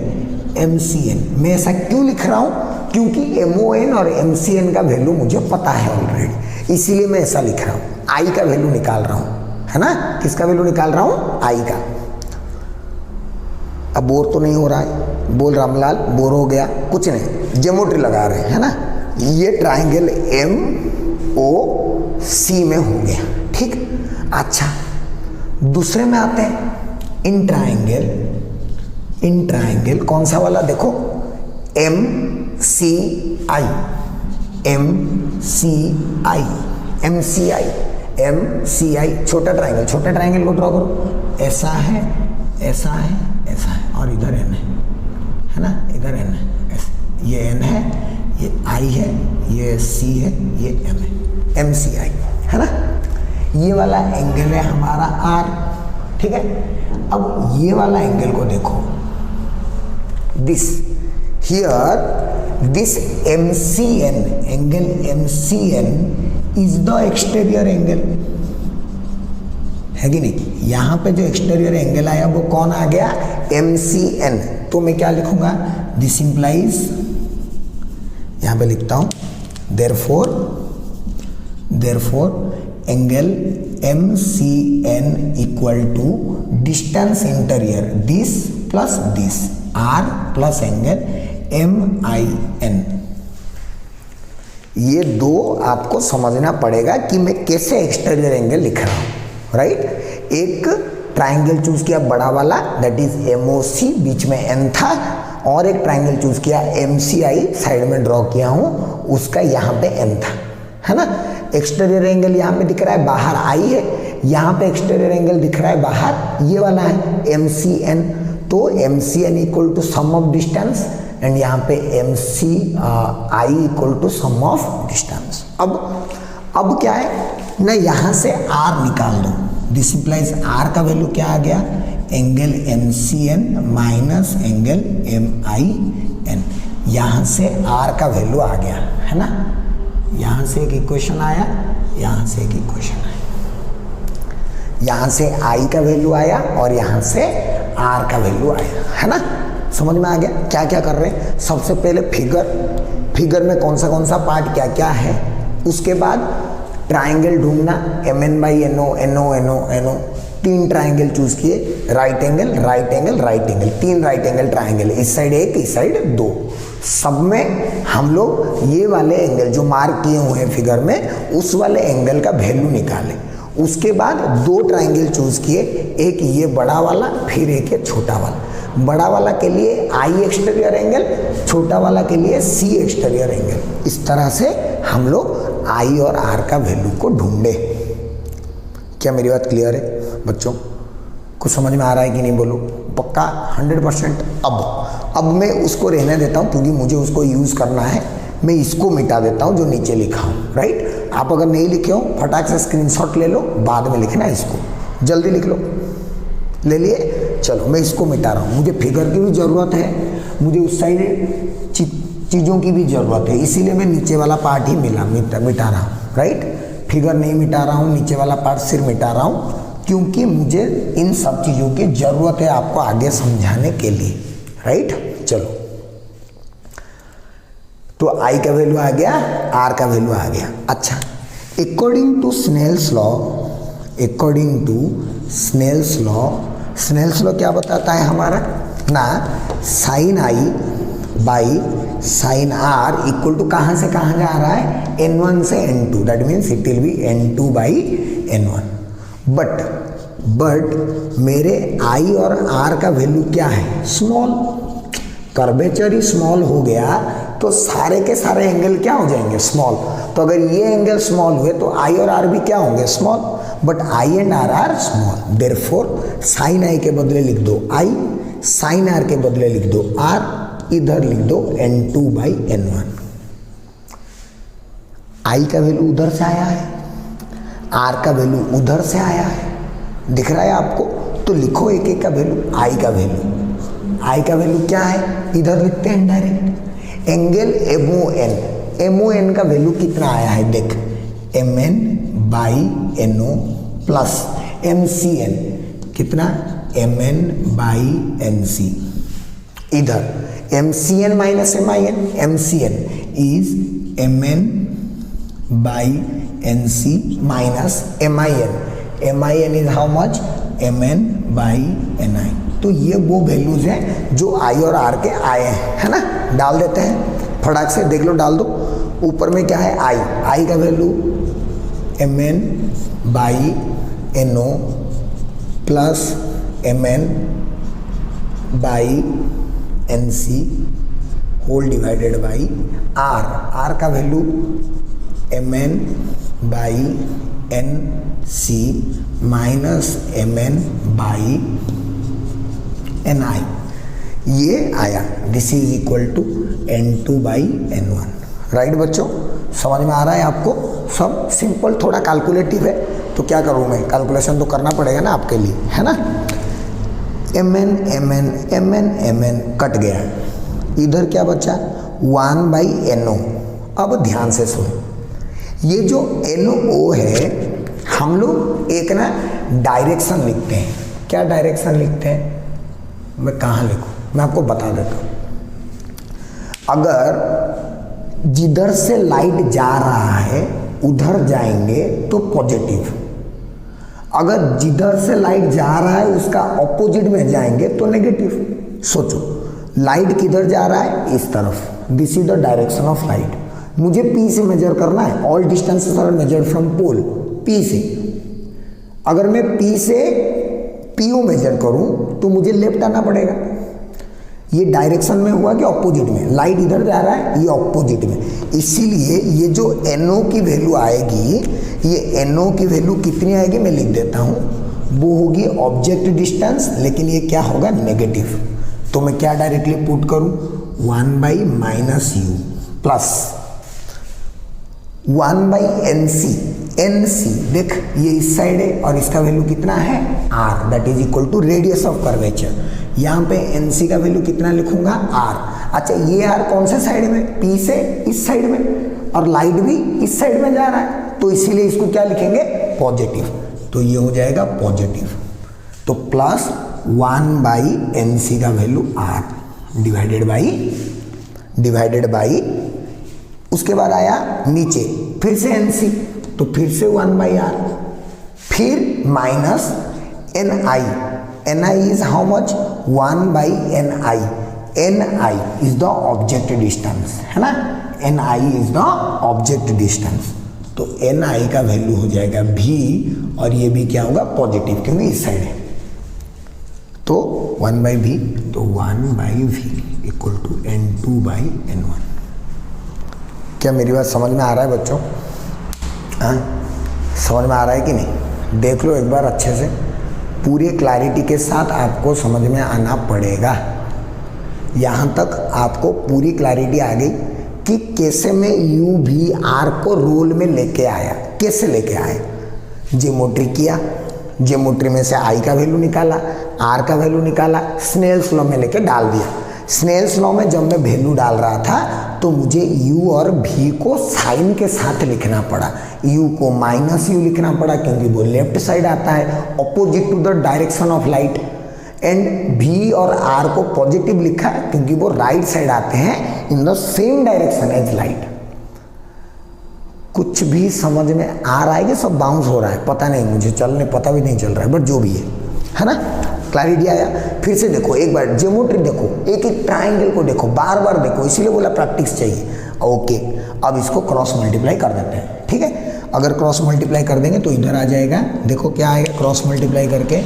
MCN। मैं ऐसा क्यों लिख रहा हूँ, क्योंकि MON और MCN का वैल्यू मुझे पता है ऑलरेडी, इसीलिए मैं ऐसा लिख रहा हूँ। I का वैल्यू निकाल रहा हूँ, है ना, किसका वैल्यू निकाल रहा हूँ, I का। अब बोर तो नहीं हो रहा है, बोल रामलाल बोर हो गया, कुछ नहीं, ज्योमेट्री लगा रहे हैं, है ना। ये ट्राइंगल MOC में हो गया, ठीक। अच्छा, दूसरे में आते हैं, इन ट्राइंगल कौन सा वाला देखो, MCI, MCI छोटा ट्राइंगल को ड्रॉ करो, ऐसा है ऐसा है ऐसा है और इधर n है ना, इधर n है ऐसे, ये n है, ये I है, ये C है, ये M है, MCI है ना। ये वाला एंगल है हमारा R, ठीक है। अब ये वाला एंगल को देखो, this MCN angle MCN is the exterior angle, है कि नहीं। यहाँ पे जो एक्सटीरियर एंगल आया वो कौन आ गया, MCN। तो मैं क्या लिखूंगा, दिस इंप्लाइज, यहाँ पे लिखता हूँ therefore angle MCN equal to distance interior this plus this R plus angle MIN। ये दो आपको समझना पड़ेगा कि मैं कैसे एक्सटीरियर एंगल लिख रहा हूँ, राइट। एक ट्राइंगल चूज किया बड़ा वाला, दैट इज MOC, बीच में N था, और एक ट्राइंगल चूज किया MCI, साइड में ड्रॉ किया हूँ, उसका यहाँ पे N था, है ना। एक्सटीरियर एंगल यहाँ पे दिख रहा है, बाहर I है, यहाँ पे एक्सटीरियर एंगल दिख रहा है बाहर, ये वाला है MCN। तो MCN equal to sum of distance and यहाँ पे MCI equal to sum of distance. अब क्या है ना, यहाँ से R निकाल दो, दिस इंप्लाइज R का वैल्यू क्या आ गया, angle MCN minus angle MIN। यहाँ से R का वैल्यू आ गया, है ना। यहाँ से एक इक्वेशन आया, यहाँ से एक इक्वेशन आया, यहाँ से I का वैल्यू आया और यहाँ से R का वैल्यू आया, है ना। समझ में आ गया क्या क्या कर रहे हैं। सबसे पहले फिगर में कौन सा पार्ट क्या क्या है, उसके बाद ट्राइंगल ढूंढना, MN/NO, NO, 3 ट्राइंगल चूज किए, right angle, 3 right angle triangle, इस साइड 1, इस साइड 2। सब में हम लोग ये वाले एंगल जो मार्क किए हुए हैं फिगर में, उस वाले एंगल का वैल्यू निकालें। उसके बाद 2 ट्राइंगल चूज किए, एक ये बड़ा वाला, फिर एक ये छोटा वाला। बड़ा वाला के लिए I एक्सटीरियर एंगल, छोटा वाला के लिए C एक्सटीरियर एंगल। इस तरह से हम लोग I और R का वैल्यू को ढूंढे। क्या मेरी बात क्लियर है बच्चों? कुछ समझ में आ रहा है कि नहीं, बोलो पक्का 100%। अब मैं उसको रहने देता हूँ क्योंकि मुझे उसको यूज़ करना है। मैं इसको मिटा देता हूँ जो नीचे लिखा हूँ, राइट। आप अगर नहीं लिखे हो फटाक से स्क्रीनशॉट ले लो, बाद में लिखना है इसको, जल्दी लिख लो। ले लिए, चलो मैं इसको मिटा रहा हूँ। मुझे फिगर की भी ज़रूरत है, मुझे उस साइड चीज़ों की भी ज़रूरत है, इसीलिए मैं नीचे वाला पार्ट ही मिटा रहा हूँ, राइट। फिगर नहीं मिटा रहा हूँ, नीचे वाला पार्ट सिर्फ मिटा रहा हूँ, क्योंकि मुझे इन सब चीज़ों की ज़रूरत है आपको आगे समझाने के लिए, राइट। चलो, तो I का वैल्यू आ गया, R का वैल्यू आ गया। अच्छा, अकॉर्डिंग टू स्नेल्स लॉ क्या बताता है हमारा ना, sine I by sine R equal to कहाँ से कहाँ जा रहा है, N1 से N2, that means it will be N2 by N1। But मेरे I और R का वैल्यू क्या है, स्मॉल। कर्वेचर ही स्मॉल हो गया तो सारे के सारे एंगल क्या हो जाएंगे, स्मॉल। तो अगर ये एंगल स्मॉल हुए तो I और R भी क्या होंगे, small. But I and R are small, therefore sine I के बदले लिख दो I, साइन R के बदले लिख दो R, इधर लिख दो N2 बाई N1। I का वैल्यू उधर से आया है, R का वैल्यू उधर से आया है, दिख रहा है आपको। तो लिखो एक एक का वैल्यू। I का वैल्यू क्या है, इधर लिखते हैं डायरेक्ट। एंगल MON का वैल्यू कितना आया है, देख, MN by NO plus MCN कितना, MN बाई NC। इधर MCN minus MIN, MCN is MN by NC minus MIN is how much, MN by NI। तो ये वो वैल्यूज हैं जो I और R के आए हैं, है ना। डाल देते हैं फटाक से, देख लो, डाल दो। ऊपर में क्या है, I का value MN by NO plus MN by NC whole divided by R, R का value mn by nc minus mn by ni, ये आया। This is equal to n2 by n1। Right बच्चों, समझ में आ रहा है आपको? सब सिंपल, थोड़ा कैलकुलेटिव है तो क्या करूँ मैं, कैलकुलेशन तो करना पड़ेगा ना आपके लिए, है ना। mn mn mn mn cut गया, इधर क्या बचा 1 बाई NO। अब ध्यान से सुनो, ये जो NO है हम लोग एक ना डायरेक्शन लिखते हैं। क्या डायरेक्शन लिखते हैं, मैं कहाँ लिखूँ, मैं आपको बता देता हूँ। अगर जिधर से लाइट जा रहा है उधर जाएंगे तो पॉजिटिव, अगर जिधर से लाइट जा रहा है उसका ऑपोजिट में जाएंगे तो नेगेटिव। सोचो, लाइट किधर जा रहा है, इस तरफ। This is the direction of light. मुझे P से मेजर करना है, all distances are measured from pole, P से। अगर मैं P से PO मेजर करूं तो मुझे लेफ्ट आना पड़ेगा। ये डायरेक्शन में हुआ कि ऑपोजिट में, लाइट इधर जा रहा है, ये ऑपोजिट में। इसीलिए ये जो NO की वैल्यू आएगी, ये NO की वैल्यू कितनी आएगी मैं लिख देता हूँ, वो होगी ऑब्जेक्ट डिस्टेंस, लेकिन ये क्या होगा नेगेटिव। तो मैं क्या डायरेक्टली पुट करूँ, 1 by minus you plus 1 by NC। NC देख, ये इस साइड है और इसका वैल्यू कितना है R, that is equal to radius of curvature. यहाँ पे NC का वैल्यू कितना लिखूंगा R। अच्छा, ये R कौन से साइड में, P से इस साइड में, और लाइट भी इस साइड में जा रहा है, तो इसीलिए इसको क्या लिखेंगे पॉजिटिव। तो ये हो जाएगा पॉजिटिव, तो प्लस 1 बाई NC का वैल्यू R डिवाइडेड बाई उसके बाद आया नीचे फिर से NC, तो फिर से 1 बाई R, फिर minus NI। NI is how much, 1 by NI। NI is the object distance, है ना। NI is the object distance, तो NI का वैल्यू हो जाएगा V, और ये भी क्या होगा पॉजिटिव, क्योंकि इस साइड है। तो 1 बाई V, तो 1 by V equal to N2 by N1। क्या मेरी बात समझ में आ रहा है बच्चों? हाँ, समझ में आ रहा है कि नहीं? देख लो एक बार अच्छे से, पूरी क्लैरिटी के साथ आपको समझ में आना पड़ेगा। यहाँ तक आपको पूरी क्लैरिटी आ गई कि कैसे मैं UVR को रोल में लेके आया, कैसे लेके आया। ज्योमेट्री किया, ज्योमेट्री में से I का वैल्यू निकाला, R का वैल्यू निकाला, स्नेल्स लॉ में लेके डाल दिया। स्नेल्स लॉ में जब मैं वैल्यू डाल रहा था तो मुझे U और V को साइन के साथ लिखना पड़ा। U को माइनस U लिखना पड़ा क्योंकि वो लेफ्ट साइड आता है, opposite to the direction of light. And V और R को पॉजिटिव लिखा क्योंकि वो राइट साइड आते हैं in the same direction as light. कुछ भी समझ में आ रहा है कि सब बाउंस हो रहा है, पता नहीं मुझे, पता भी नहीं चल रहा है, बट जो भी है ना, क्लैरिटी आया। फिर से देखो एक बार, ज्योमेट्री देखो, एक एक ट्राइंगल को देखो, बार बार देखो, इसीलिए बोला प्रैक्टिस चाहिए। ओके, अब इसको क्रॉस मल्टीप्लाई कर देते हैं, ठीक है। अगर क्रॉस मल्टीप्लाई कर देंगे तो इधर आ जाएगा, देखो क्या आएगा क्रॉस मल्टीप्लाई करके,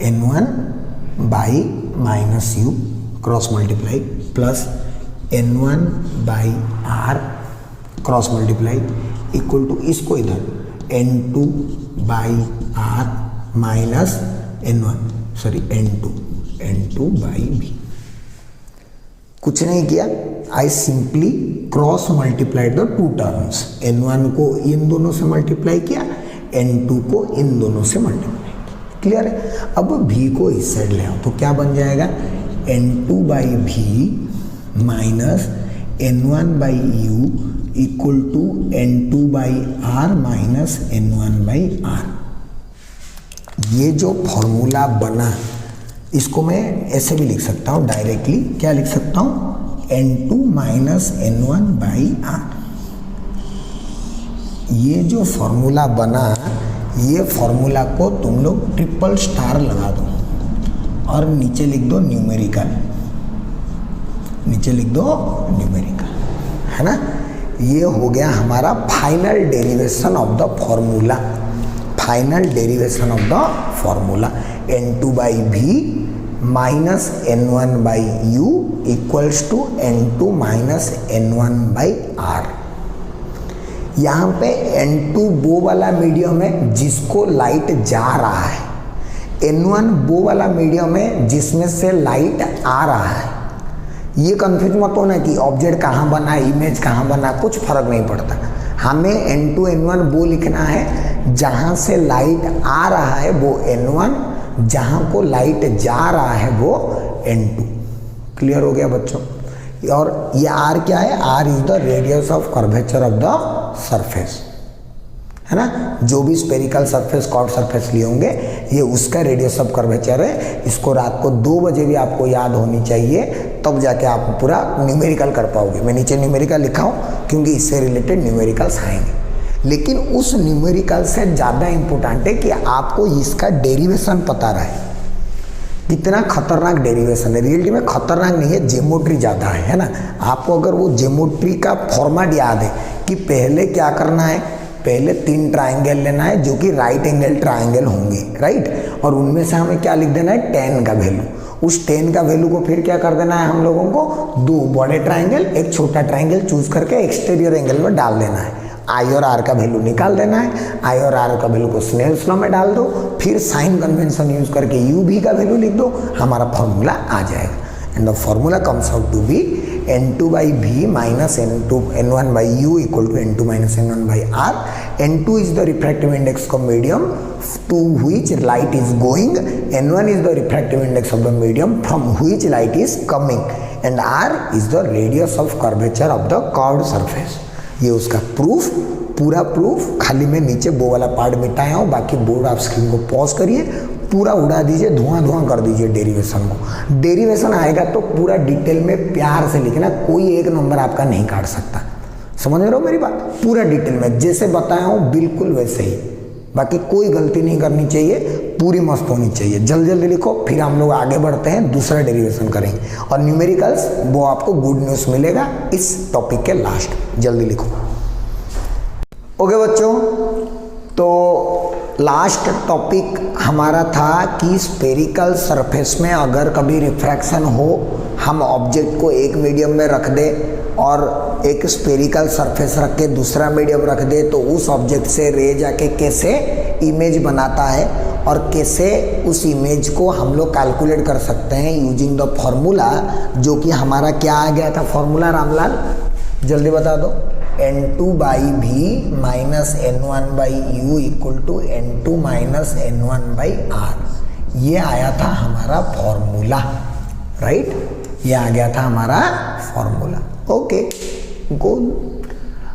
N1 by minus U cross multiply plus N1 by R cross multiply equal to इसको इधर N2 by R minus N2 by V। कुछ नहीं किया, I simply cross multiplied the two terms. N1 को इन दोनों से मल्टीप्लाई किया, N2 को इन दोनों से मल्टीप्लाई किया। क्लियर है? अब V को इस साइड ले आओ तो क्या बन जाएगा, N2 by V minus N1 by U equal to N2 by R minus N1 by R। ये जो फॉर्मूला बना इसको मैं ऐसे भी लिख सकता हूँ डायरेक्टली, क्या लिख सकता हूँ, N2 minus N1 by R। ये जो फॉर्मूला बना, ये फॉर्मूला को तुम लोग ट्रिपल स्टार लगा दो और नीचे लिख दो न्यूमेरिकल, नीचे लिख दो न्यूमेरिकल, है ना। ये हो गया हमारा final derivation of the formula, final derivation of the formula. N2/V minus N1/U equals to N2 minus N1/R। यहाँ पे N2 वो वाला मीडियम है जिसको लाइट जा रहा है, N1 वो वाला मीडियम है जिसमें से लाइट आ रहा है। ये कंफ्यूज मत होना कि ऑब्जेक्ट कहाँ बना, इमेज कहाँ बना, कुछ फर्क नहीं पड़ता। हमें N2 N1 वो लिखना है जहाँ से लाइट आ रहा है वो N1, जहाँ को लाइट जा रहा है वो N2। क्लियर हो गया बच्चों? और ये R क्या है? R is the radius of curvature of the surface, है ना। जो भी स्पेरिकल सरफेस, कर्व सरफेस लिए होंगे, ये उसका रेडियस ऑफ कर्वेचर है। इसको रात को 2 बजे भी आपको याद होनी चाहिए, तब जाके आप पूरा न्यूमेरिकल कर पाओगे। मैं नीचे न्यूमेरिकल लिखा हूँ क्योंकि इससे रिलेटेड न्यूमेरिकल्स आएंगे। लेकिन उस न्यूमेरिकल से ज़्यादा इम्पोर्टेंट है कि आपको इसका डेरिवेशन पता रहे। कितना खतरनाक डेरिवेशन है, रियलिटी में खतरनाक नहीं है, ज्योमेट्री ज़्यादा है ना। आपको अगर वो ज्योमेट्री का फॉर्मेट याद है कि पहले क्या करना है, पहले 3 ट्राइंगल लेना है जो कि राइट एंगल ट्राइंगल होंगे, राइट। और उनमें से हमें क्या लिख देना है? 10 का वैल्यू। उस 10 का वैल्यू को फिर क्या कर देना है हम लोगों को? 2 बड़े ट्राइंगल, एक छोटा ट्राइंगल चूज करके एक्सटीरियर एंगल में डाल देना है। आई और आर का वैल्यू निकाल देना है। आई और आर का वैल्यू को स्नेल्स लॉ में डाल दो, फिर साइन कन्वेंशन यूज करके यू भी का वैल्यू लिख दो, हमारा फॉर्मूला आ जाएगा। And the formula comes out to be N2/V minus N1/U equal to N2 minus N1/R. N2 is the refractive index of medium to which light is going. N1 is the refractive index of the medium from which light is coming. And R is the radius of curvature of the curved surface. ये उसका प्रूफ, पूरा प्रूफ। खाली मैं नीचे वो वाला पार्ट मिटाया हूँ, बाकी बोर्ड आप स्क्रीन को पॉज करिए, पूरा उड़ा दीजिए, धुआं कर दीजिए डेरिवेशन को। डेरिवेशन आएगा तो पूरा डिटेल में प्यार से लिखना, कोई एक नंबर आपका नहीं काट सकता। समझ रहे हो मेरी बात? पूरा डिटेल में जैसे बताया हूँ बिल्कुल वैसे ही, बाकी कोई गलती नहीं करनी चाहिए, पूरी मस्त होनी चाहिए। जल्दी जल्दी लिखो, फिर हम लोग आगे बढ़ते हैं, दूसरा डेरिवेशन करेंगे। और न्यूमेरिकल्स वो आपको गुड न्यूज़ मिलेगा इस टॉपिक के लास्ट। जल्दी लिखो। ओके बच्चों, तो लास्ट टॉपिक हमारा था कि स्पेरिकल सरफेस में अगर कभी रिफ्रैक्शन हो, हम ऑब्जेक्ट को एक मीडियम में रख दे और एक स्पेरिकल सरफेस रख के दूसरा मीडियम रख दे, तो उस ऑब्जेक्ट से रे जाके कैसे इमेज बनाता है और कैसे उस इमेज को हम लोग कैलकुलेट कर सकते हैं यूजिंग द फॉर्मूला, जो कि हमारा क्या आ गया था फॉर्मूला रामलाल? जल्दी बता दो। N2/V minus N1/U equal to N2 minus N1/R। ये आया था हमारा फॉर्मूला, राइट? ये आ गया था हमारा फॉर्मूला। Okay good.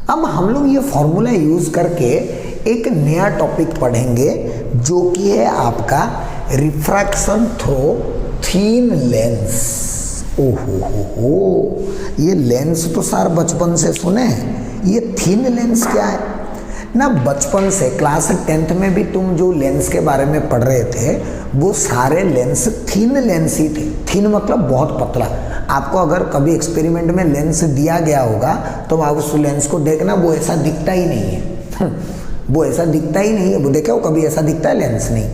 अब हम लोग ये फॉर्मूला यूज़ करके एक नया टॉपिक पढ़ेंगे जो कि है आपका रिफ्रैक्शन थ्रू थिन लेंस। ओहो, ये लेंस तो सार बचपन से सुने हैं, ये थिन लेंस क्या है ना? बचपन से क्लास 10th में भी तुम जो लेंस के बारे में पढ़ रहे थे वो सारे लेंस थिन लेंस ही थे। थिन मतलब बहुत पतला। आपको अगर कभी एक्सपेरिमेंट में लेंस दिया गया होगा तो आप उस लेंस को देखना, वो ऐसा दिखता ही नहीं है। वो ऐसा दिखता ही नहीं है। वो देखे हो कभी ऐसा दिखता है लेंस? नहीं,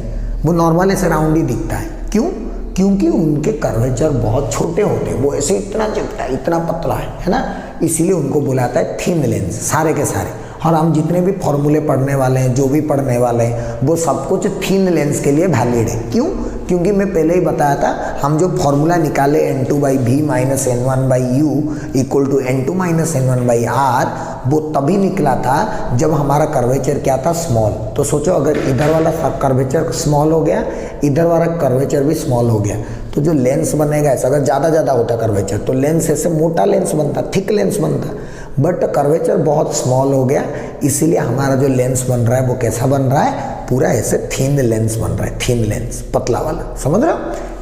वो नॉर्मल ऐसे राउंड ही दिखता है। क्यों? क्योंकि उनके कर्वेचर बहुत छोटे होते हैं, वो ऐसे इतना चिपटा है, इतना पतला है ना, इसीलिए उनको बुलाता है थिन लेंस सारे के सारे। और हम जितने भी फॉर्मूले पढ़ने वाले हैं, जो भी पढ़ने वाले हैं, वो सब कुछ थिन लेंस के लिए वैलिड है। क्यों? क्योंकि मैं पहले ही बताया था, हम जो फॉर्मूला निकाले N2/V minus N1/U equal to N2 minus N1/R, वो तभी निकला था जब हमारा कर्वेचर क्या था? स्मॉल। तो सोचो अगर इधर वाला कर्वेचर स्मॉल हो गया, इधर वाला कर्वेचर भी स्मॉल हो गया, तो जो लेंस बनेगा ऐसा, अगर ज़्यादा होता कर्वेचर तो लेंस ऐसे मोटा लेंस बनता, थिक लेंस बनता। बट कर्वेचर बहुत स्मॉल हो गया, इसीलिए हमारा जो लेंस बन रहा है वो कैसा बन रहा है? पूरा ऐसे थिन लेंस बन रहा है। थिन लेंस, पतला वाला, समझ रहे हो?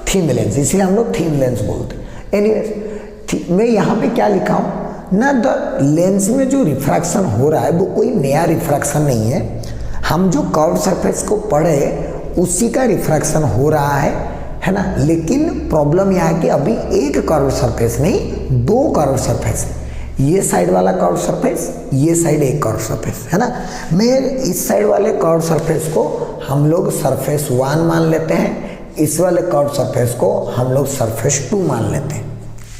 थिन लेंस, इसीलिए हम लोग थिन लेंस बोलते हैं। एनीवेज, मैं यहाँ पे क्या लिखा हूँ ना, द लेंस में जो रिफ्रैक्शन हो रहा है वो कोई नया रिफ्रैक्शन नहीं है। हम जो कर्व सरफेस को पढ़े उसी का रिफ्रैक्शन हो रहा है ना। लेकिन प्रॉब्लम यह है कि अभी एक कर्व सरफेस नहीं, 2 कर्व सरफेस है। ये साइड वाला कर्व सरफेस, ये साइड एक कर्व सरफेस है ना। मैं इस साइड वाले कर्व सरफेस को हम लोग सरफेस 1 मान लेते हैं, इस वाले कर्व सरफेस को हम लोग सरफेस 2 मान लेते हैं,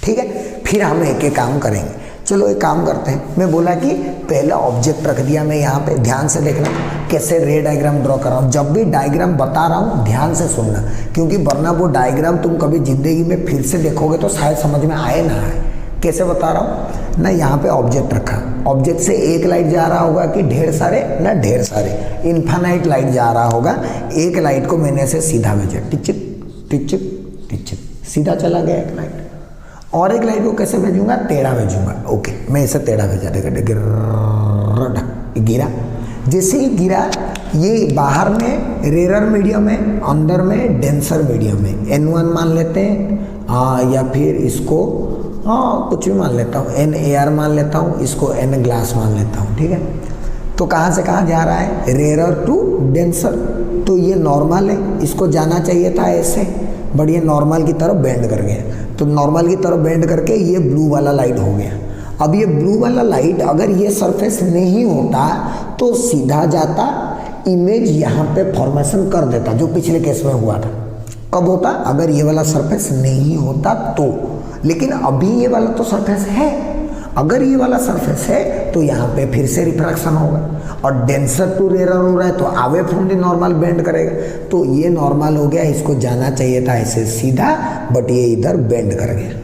ठीक है। फिर हम एक एक काम करेंगे। चलो एक काम करते हैं, मैं बोला कि पहला ऑब्जेक्ट रख दिया मैं यहाँ पे, ध्यान से देखना कैसे रे डायग्राम ड्रॉ कर रहा हूँ। जब भी डायग्राम बता रहा हूँ ध्यान से सुनना, क्योंकि वरना वो डायग्राम तुम कभी जिंदगी में फिर से देखोगे तो शायद समझ में आए ना आए। कैसे बता रहा हूँ ना, यहाँ पे ऑब्जेक्ट रखा, ऑब्जेक्ट से एक लाइट जा रहा होगा कि ढेर सारे ना, ढेर सारे इन्फानाइट लाइट जा रहा होगा। एक लाइट को मैंने ऐसे सीधा भेजा, टिचिक टिचिक टिचिक, सीधा चला गया एक लाइट। और एक लाइट को कैसे भेजूंगा, टेढ़ा भेजूंगा। ओके, मैं इसे टेढ़ा भेजा, गिरा। जैसे ही गिरा ये बाहर में रेयर मीडियम है, अंदर में डेंसर मीडियम है। N1 मान लेते हैं या फिर इसको कुछ भी मान लेता हूँ, NAR मान लेता हूँ, इसको N ग्लास मान लेता हूँ, ठीक है। तो कहाँ से कहाँ जा रहा है, रेयर टू डेंसर। तो ये नॉर्मल है, इसको जाना चाहिए था ऐसे, बट ये नॉर्मल की तरफ बेंड कर गया। तो नॉर्मल की तरफ बेंड करके ये ब्लू वाला लाइट हो गया। अब ये ब्लू वाला लाइट अगर ये सरफेस नहीं होता तो सीधा जाता, इमेज यहाँ पे फॉर्मेशन कर देता, जो पिछले केस में हुआ था। कब होता, अगर ये वाला सरफेस नहीं होता तो। लेकिन अभी ये वाला तो सरफेस है, अगर ये वाला सरफेस है तो यहाँ पे फिर से रिफ्रैक्शन होगा, और डेंसर टू रेयर हो रहा है तो away from the normal bend करेगा। तो ये नॉर्मल हो गया, इसको जाना चाहिए था ऐसे सीधा, बट ये इधर बेंड कर गया।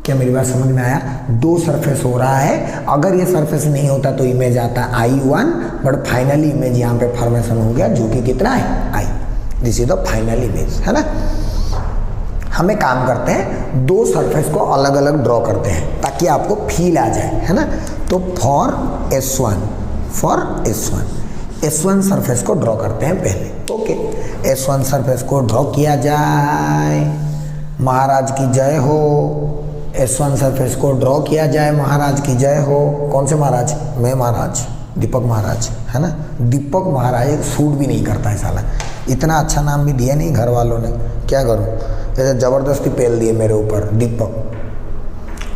क्या मेरी बात समझ में आया? दो सरफेस हो रहा है, अगर ये सरफेस नहीं होता तो इमेज आता I1, बट फाइनली इमेज यहाँ पे फॉर्मेशन हो गया, जो कि कितना है, I। This is the final image, है ना। हमें काम करते हैं, दो सरफेस को अलग अलग ड्रॉ करते हैं ताकि आपको फील आ जाए, है ना। तो फॉर S1 सरफेस को ड्रॉ करते हैं पहले। ओके, S1 सरफेस को ड्रॉ किया जाए, महाराज की जय हो। S1 सरफेस को ड्रॉ किया जाए, महाराज की जय हो। कौन से महाराज? मैं महाराज, दीपक महाराज, है ना। दीपक महाराज सूट भी नहीं करता है साला, इतना अच्छा नाम भी दिया नहीं घर वालों ने, क्या करूं, जैसे ज़बरदस्ती पेल दिए मेरे ऊपर दीपक।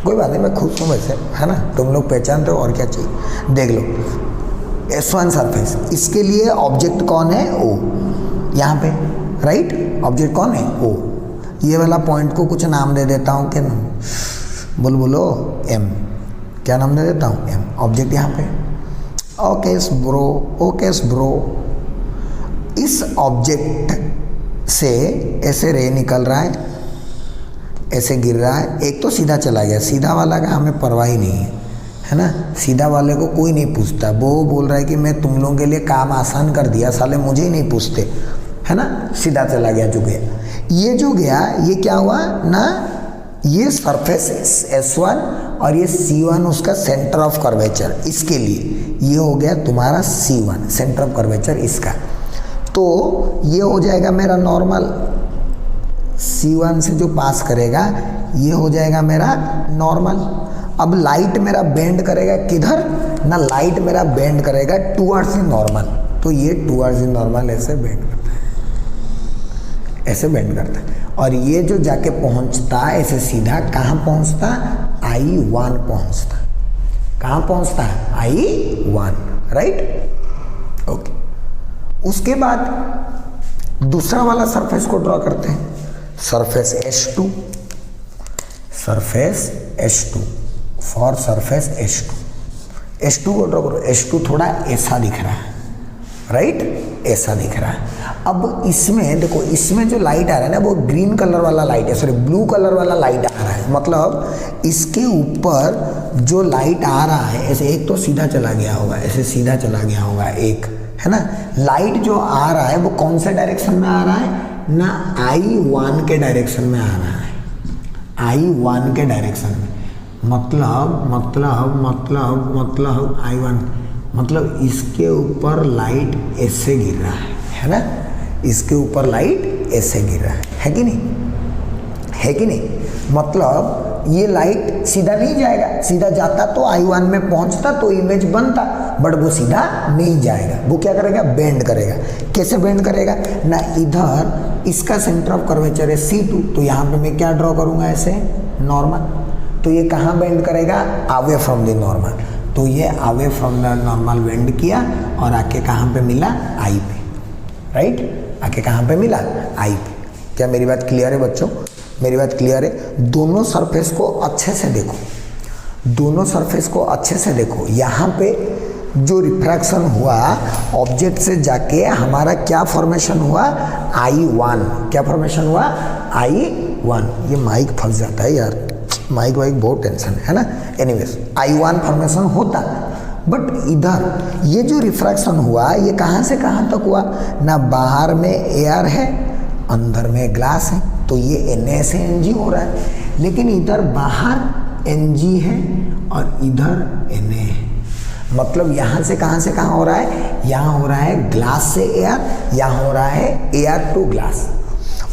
कोई बात नहीं, मैं खुश हूँ वैसे, है ना। तुम लोग पहचानते हो, और क्या चाहिए। देख लो S1 सरफेस, इसके लिए ऑब्जेक्ट कौन है, O, यहाँ पे, राइट। ऑब्जेक्ट कौन है, O। ये वाला पॉइंट को कुछ नाम दे देता हूँ, क्या नाम बोलो, M। क्या नाम दे देता हूँ, M। ऑब्जेक्ट यहाँ पे, ओकेस ब्रो। इस ऑब्जेक्ट से ऐसे रे निकल रहा है, ऐसे गिर रहा है। एक तो सीधा चला गया, सीधा वाला का हमें परवाह ही नहीं है ना। सीधा वाले को कोई नहीं पूछता, वो बोल रहा है कि मैं तुम लोगों के लिए काम आसान कर दिया, साले मुझे ही नहीं पूछते, है ना। सीधा चला गया, जो गया। ये जो गया, ये क्या हुआ ना, ये सरफेस S1 और ये C1 उसका सेंटर ऑफ कर्वेचर, इसके लिए ये हो गया तुम्हारा C1, सेंटर ऑफ कर्वेचर इसका। तो ये हो जाएगा मेरा नॉर्मल, C1 से जो पास करेगा ये हो जाएगा मेरा नॉर्मल। अब लाइट मेरा बेंड करेगा किधर ना, लाइट मेरा बेंड करेगा टुवर्ड्स द नॉर्मल। तो ये टुवर्ड्स द नॉर्मल ऐसे बेंड करता है, ऐसे बेंड करता है। और ये जो जाके पहुंचता है ऐसे सीधा, कहाँ पहुंचता, I1 पहुंचता। कहाँ पहुंचता है, I1, राइट। ओके, उसके बाद दूसरा वाला सरफेस को ड्रॉ करते हैं, surface S2 for surface S2 को ड्रॉ करो। S2 थोड़ा ऐसा दिख रहा है, राइट, ऐसा दिख रहा है। अब इसमें देखो, इसमें जो लाइट आ रहा है ना, वो ग्रीन कलर वाला लाइट है, सॉरी ब्लू कलर वाला लाइट आ रहा है। मतलब इसके ऊपर जो लाइट आ रहा है, ऐसे एक तो सीधा चला गया होगा, ऐसे सीधा चला गया होगा एक, है ना। लाइट जो आ रहा है वो कौन से डायरेक्शन में आ रहा है ना, I1 के डायरेक्शन में आ रहा है, I1 के डायरेक्शन में। मतलब I1, मतलब इसके ऊपर लाइट ऐसे गिर रहा है ना, इसके ऊपर लाइट ऐसे गिर रहा है कि नहीं, है कि नहीं। मतलब ये लाइट सीधा नहीं जाएगा, सीधा जाता तो I1 में पहुंचता तो इमेज बनता, बट वो सीधा नहीं जाएगा। वो क्या करेगा, बेंड करेगा। कैसे बेंड करेगा ना, इधर इसका सेंटर ऑफ कर्वेचर है C2, तो यहाँ पे मैं क्या ड्रॉ करूँगा, ऐसे नॉर्मल। तो ये कहाँ बेंड करेगा, अवे फ्रॉम द नॉर्मल। तो ये away from the normal bend किया और आके कहाँ पे मिला, I पे, राइट। आके कहाँ पे मिला, I पे। क्या मेरी बात क्लियर है बच्चों? मेरी बात क्लियर है? दोनों सरफेस को अच्छे से देखो, दोनों सरफेस को अच्छे से देखो। यहाँ पे जो रिफ्रैक्शन हुआ ऑब्जेक्ट से जाके हमारा क्या फॉर्मेशन हुआ? I1। क्या फॉर्मेशन हुआ? I1। ये माइक फंस जाता है यार, माइक वाइक बहुत टेंशन है ना। एनीवेज I1 फॉर्मेशन होता, बट इधर ये जो रिफ्रैक्शन हुआ ये कहाँ से कहाँ तक हुआ? ना बाहर में एयर है, अंदर में ग्लास है, तो ये Na से Ng हो रहा है। लेकिन इधर बाहर Ng है और इधर Na है, मतलब यहाँ से कहाँ हो रहा है? यहाँ हो रहा है ग्लास से एयर, यहाँ हो रहा है एयर टू ग्लास।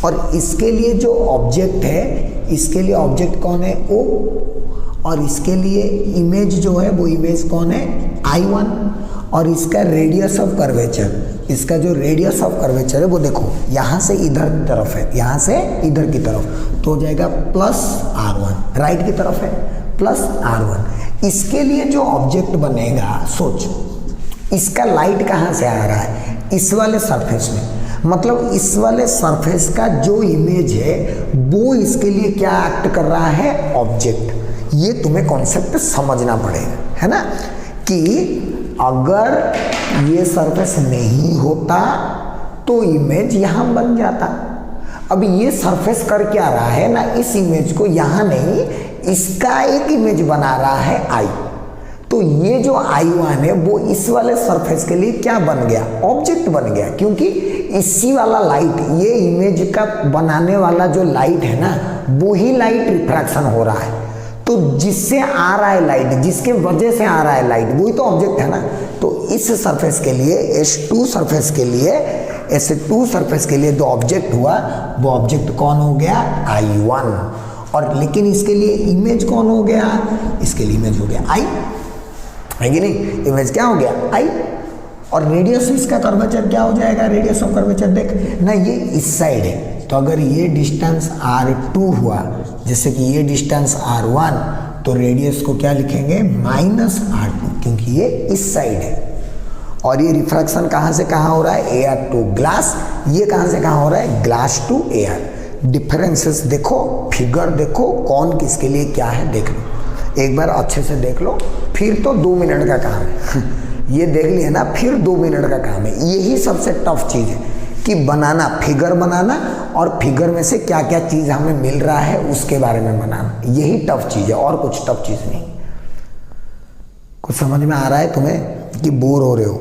और इसके लिए जो ऑब्जेक्ट है, इसके लिए ऑब्जेक्ट कौन है? O, और इसके लिए इमेज जो है वो इमेज कौन है? I1। और इसका रेडियस ऑफ कर्वेचर, इसका जो रेडियस ऑफ कर्वेचर है वो देखो यहाँ से इधर की तरफ है, यहाँ से इधर की तरफ, तो हो जाएगा +R1। राइट की तरफ है +R1। इसके लिए जो ऑब्जेक्ट बनेगा, सोच, इसका लाइट कहाँ से आ रहा है? इस वाले सरफेस में, मतलब इस वाले सरफेस का जो इमेज है वो इसके लिए क्या एक्ट कर रहा है? ऑब्जेक्ट। ये तुम्हें कॉन्सेप्ट समझना पड़ेगा, है ना, कि अगर ये सरफेस नहीं होता तो इमेज यहाँ बन जाता। अब ये सरफेस कर क्या रहा है ना, इस इमेज को यहाँ नहीं, इसका एक इमेज बना रहा है I। तो ये जो I1 है वो इस वाले सरफेस के लिए क्या बन गया? ऑब्जेक्ट बन गया, क्योंकि इसी वाला लाइट, ये इमेज का बनाने वाला जो लाइट है ना, वो ही लाइट रिफ्रैक्शन हो रहा है। तो जिससे आ रहा है लाइट, जिसके वजह से आ रहा है लाइट, वही तो ऑब्जेक्ट है ना। तो इस सरफेस के लिए, S2 सरफेस के लिए, S2 सरफेस के लिए जो ऑब्जेक्ट हुआ वो ऑब्जेक्ट कौन हो गया? I1। और लेकिन इसके लिए इमेज कौन हो गया? इसके लिए इमेज हो गया I, है कि नहीं? इमेज क्या हो गया? I। और रेडियस इसका कर्वेचर क्या हो जाएगा? रेडियस ऑफ कर्वेचर देख ना, ये इस साइड है, तो अगर ये डिस्टेंस R2 हुआ, जैसे कि ये डिस्टेंस R1, तो रेडियस को क्या लिखेंगे? -R2, क्योंकि ये इस साइड है। और ये रिफ्रैक्शन कहाँ से कहाँ हो रहा है? Air to glass. ये कहाँ से कहाँ हो रहा है? Glass to air. डिफरेंसेस देखो, फिगर देखो, कौन किसके लिए क्या है देख लो, एक बार अच्छे से देख लो, फिर तो 2 मिनट का काम है। ये देख लिया ना, फिर 2 मिनट का काम है। यही सबसे टफ चीज़ है कि बनाना, फिगर बनाना, और फिगर में से क्या क्या चीज़ हमें मिल रहा है उसके बारे में बनाना, यही टफ चीज़ है, और कुछ टफ चीज़ नहीं। कुछ समझ में आ रहा है तुम्हें कि बोर हो रहे हो?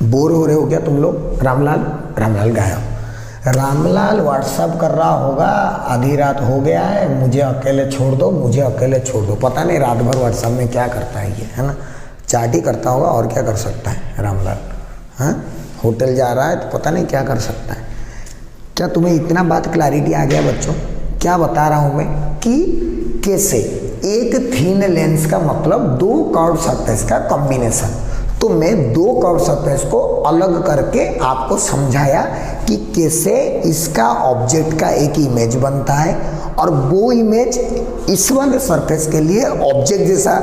बोर हो रहे हो क्या तुम लोग? रामलाल गायब। रामलाल व्हाट्सअप कर रहा होगा, आधी रात हो गया है, मुझे अकेले छोड़ दो, मुझे अकेले छोड़ दो। पता नहीं रात भर व्हाट्सअप में क्या करता है ये, है ना, चाट ही करता होगा, और क्या कर सकता है रामलाल? हाँ, होटल जा रहा है तो पता नहीं क्या कर सकता है। क्या तुम्हें इतना बात क्लैरिटी आ गया बच्चों? क्या बता रहा हूँ मैं कि कैसे एक थिन लेंस का मतलब 2 कर्व सरफेस का कॉम्बिनेशन। तो मैं 2 कर्व सरफेस को अलग करके आपको समझाया कि कैसे इसका ऑब्जेक्ट का एक इमेज बनता है, और वो इमेज इस वाले सरफेस के लिए ऑब्जेक्ट जैसा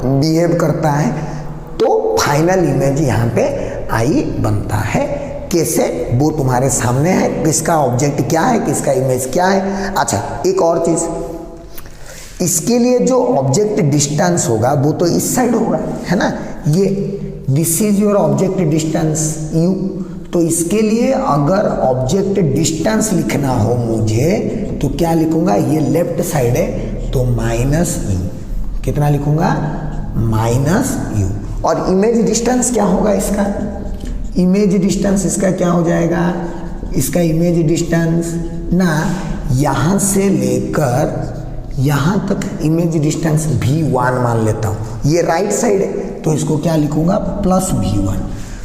बिहेव करता है, तो फाइनल इमेज यहाँ पे I बनता है। कैसे? वो तुम्हारे सामने है, किसका ऑब्जेक्ट क्या है, किसका इमेज क्या है। अच्छा, एक और चीज़, इसके लिए जो ऑब्जेक्ट डिस्टेंस होगा वो तो इस साइड होगा, है ना, ये this is your object distance U। तो इसके लिए अगर ऑब्जेक्ट डिस्टेंस लिखना हो मुझे, तो क्या लिखूंगा? ये लेफ्ट साइड है, तो -U। कितना लिखूंगा? -U। और इमेज डिस्टेंस क्या होगा इसका? इमेज डिस्टेंस इसका क्या हो जाएगा? इसका इमेज डिस्टेंस ना, यहाँ से लेकर यहाँ तक इमेज डिस्टेंस V1 मान लेता हूँ। ये राइट साइड है, तो इसको क्या लिखूंगा? +V1।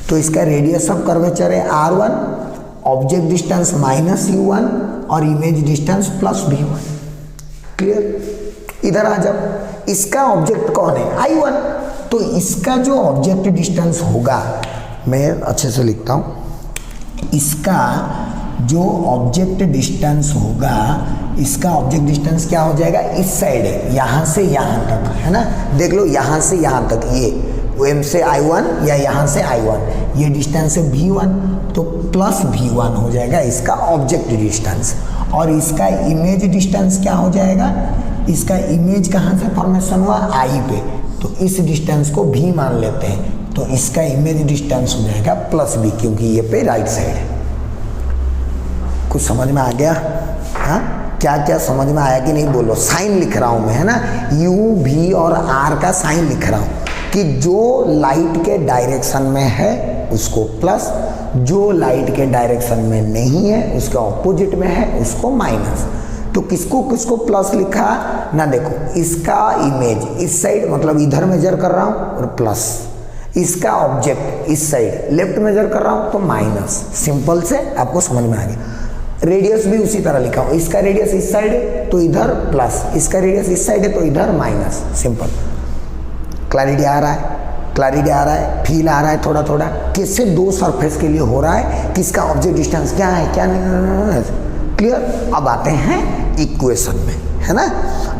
तो इसका रेडियस ऑफ कर्वेचर है R1, ऑब्जेक्ट डिस्टेंस -U1 और इमेज डिस्टेंस +V1। क्लियर? इधर आ जाओ। इसका ऑब्जेक्ट कौन है? I1। तो इसका जो ऑब्जेक्ट डिस्टेंस होगा, मैं अच्छे से लिखता हूँ, इसका जो ऑब्जेक्ट डिस्टेंस होगा, इसका ऑब्जेक्ट डिस्टेंस क्या हो जाएगा? इस साइड है, यहाँ से यहाँ तक, है ना, देख लो, यहाँ से यहाँ तक, एम से I1 या यहाँ से I1, ये डिस्टेंस है V1, तो प्लस V1 हो जाएगा इसका ऑब्जेक्ट डिस्टेंस। और इसका इमेज डिस्टेंस क्या हो जाएगा, इसका इमेज कहाँ से फॉर्मेशन हुआ, I पे, तो इस डिस्टेंस को V मान लेते हैं, तो इसका इमेज डिस्टेंस हो जाएगा प्लस V, क्योंकि ये पे राइट साइड है। कुछ समझ में आ गया? हाँ, क्या क्या समझ में आया कि नहीं बोलो। साइन लिख रहा हूँ मैं, है ना, U, V और R का साइन लिख रहा हूँ कि जो लाइट के डायरेक्शन में है उसको प्लस, जो लाइट के डायरेक्शन में नहीं है उसके ऑपोजिट में है उसको माइनस। तो किसको किसको प्लस लिखा ना, देखो इसका इमेज इस साइड मतलब इधर मेजर कर रहा हूँ और प्लस, इसका ऑब्जेक्ट इस साइड लेफ्ट मेजर कर रहा हूँ तो माइनस। सिंपल से आपको समझ में आ गया। रेडियस भी उसी तरह लिखा हूँ, इसका रेडियस इस साइड है तो इधर प्लस, इसका रेडियस इस साइड है तो इधर माइनस। सिंपल। क्लैरिटी आ रहा है? क्लैरिटी आ रहा है? फील आ रहा है थोड़ा थोड़ा? किससे दो सरफेस के लिए हो रहा है, किसका ऑब्जेक्ट डिस्टेंस क्या है क्या नहीं, क्लियर। अब आते हैं इक्वेशन में, है ना,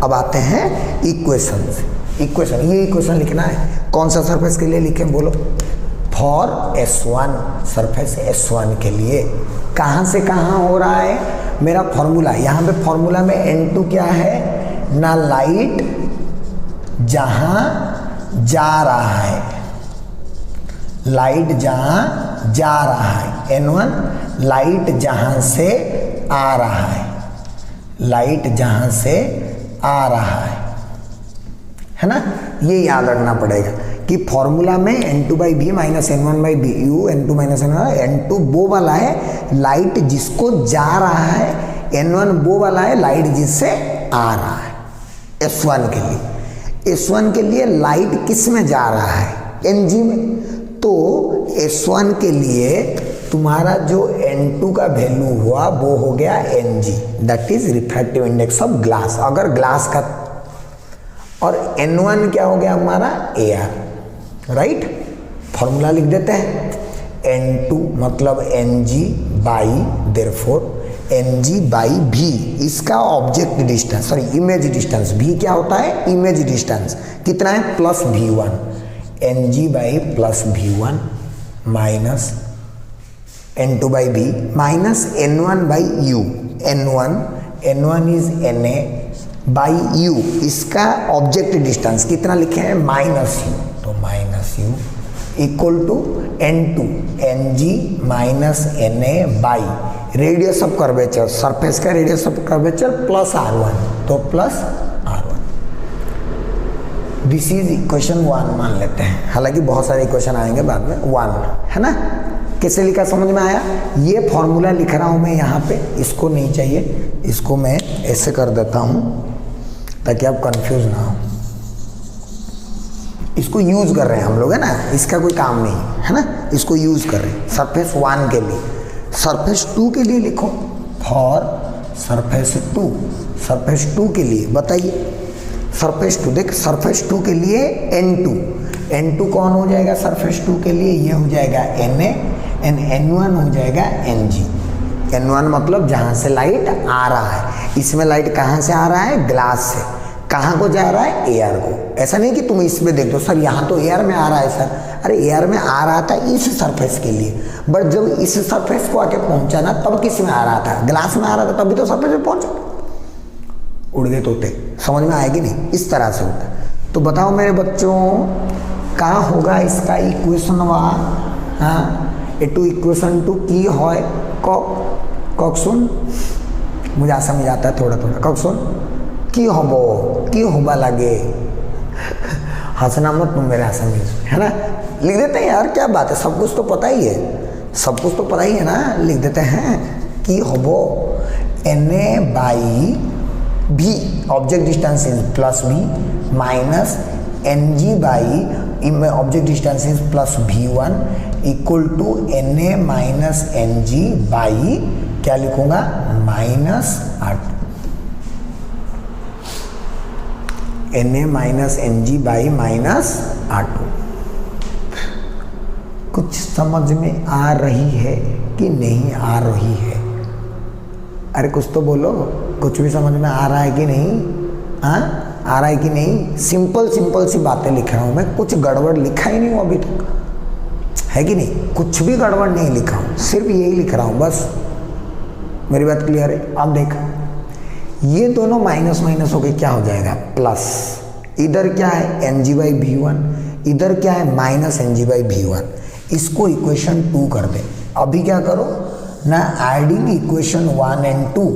अब आते हैं इक्वेशन से। इक्वेशन, ये इक्वेशन लिखना है, कौन सा सरफेस के लिए लिखें बोलो, फॉर S1, सरफेस S1 के लिए। कहाँ से कहाँ हो रहा है मेरा फॉर्मूला, यहाँ पे फॉर्मूला में N2 क्या है ना, लाइट जहाँ जा रहा है, लाइट जहाँ जा रहा है, N1 लाइट जहाँ से आ रहा है, लाइट जहाँ से आ रहा है ना। ये याद रखना पड़ेगा कि फॉर्मूला में N2/V minus N1/U, N2 minus N2 वो वाला है लाइट जिसको जा रहा है, N1 वो वाला है लाइट जिससे आ रहा है। S1 के लिए, S1 के लिए लाइट किस में जा रहा है, Ng में। तो S1 के लिए तुम्हारा जो N2 का वैल्यू हुआ वो हो गया Ng, that is refractive index of glass. अगर ग्लास का, और N1 क्या हो गया हमारा, AR, राइट। फॉर्मूला लिख देते हैं, N2 मतलब Ng by therefore Ng by V, इसका object distance, sorry image distance. V क्या होता है, इमेज डिस्टेंस कितना है, plus V1, Ng by plus V1 minus N2/V minus N1/U, N1 is Na by U, इसका ऑब्जेक्ट डिस्टेंस कितना लिखे हैं, माइनस U, तो minus U equal to N2 Ng minus Na by radius of curvature, surface का radius of curvature plus R1, तो plus R1। This is equation 1 मान लेते हैं, हालांकि बहुत सारे इक्वेशन आएंगे बाद में, 1 है ना। कैसे लिखा समझ में आया? ये फॉर्मूला लिख रहा हूँ मैं यहाँ पे, इसको नहीं चाहिए, इसको मैं ऐसे कर देता हूँ ताकि आप कंफ्यूज ना हो। इसको यूज कर रहे हैं हम लोग, है ना, इसका कोई काम नहीं है ना, इसको यूज कर रहे हैं सरफेस 1 के लिए। सरफेस 2 के लिए लिखो, फॉर सरफेस 2, सरफेस 2 के लिए बताइए, सरफेस 2, देख सरफेस 2 के लिए N2 कौन हो जाएगा सरफेस 2 के लिए, ये हो जाएगा Na, एंड N1 हो जाएगा Ng। N1 मतलब जहाँ से लाइट आ रहा है, इसमें लाइट कहाँ से आ रहा है, ग्लास से, कहाँ को जा रहा है, एयर को। ऐसा नहीं कि तुम इसमें देख दो सर यहाँ तो एयर में आ रहा है सर, अरे एयर में आ रहा था इस सरफेस के लिए, बट जब इस सरफेस को आके पहुँचा ना तब किस में आ रहा था, ग्लास में आ रहा था, तभी तो सरफेस पे पहुँचा। उड़ गए तोते, समझ में आएगी नहीं, इस तरह से होता है। तो बताओ मेरे बच्चों, कहाँ होगा इसका इक्वेशन 1, हाँ टू इक्वेशन 2 की है कौन, मुझे आशा में जाता है थोड़ा थोड़ा, कौन की होबा लगे, हंसना मत तुम मेरे आशा में, है ना। लिख देते हैं यार, क्या बात है, सब कुछ तो पता ही है, सब कुछ तो पता ही है ना, लिख देते हैं की होबो Na/V, object distance is plus V minus Ng/ object distance is plus V1 equal to Na minus Ng बाई क्या लिखूंगा, minus R2, Na minus Ng बाई माइनस R2। कुछ समझ में आ रही है कि नहीं आ रही है? अरे कुछ तो बोलो, कुछ भी समझ में आ रहा है कि नहीं? हाँ आ रहा है कि नहीं? सिंपल सिंपल सी बातें लिख रहा हूँ मैं, कुछ गड़बड़ लिखा ही नहीं हूँ अभी तक, है कि नहीं? कुछ भी गड़बड़ नहीं लिखा हूँ, सिर्फ यही लिख रहा हूँ बस। मेरी बात क्लियर है? अब देख, ये दोनों माइनस माइनस होके क्या हो जाएगा? प्लस। इधर क्या है? mg/v1, इधर क्या है? Minus mg/v1। इसको इक्वेशन 2 कर दे। अभी क्या करो ना, adding equation 1 and 2,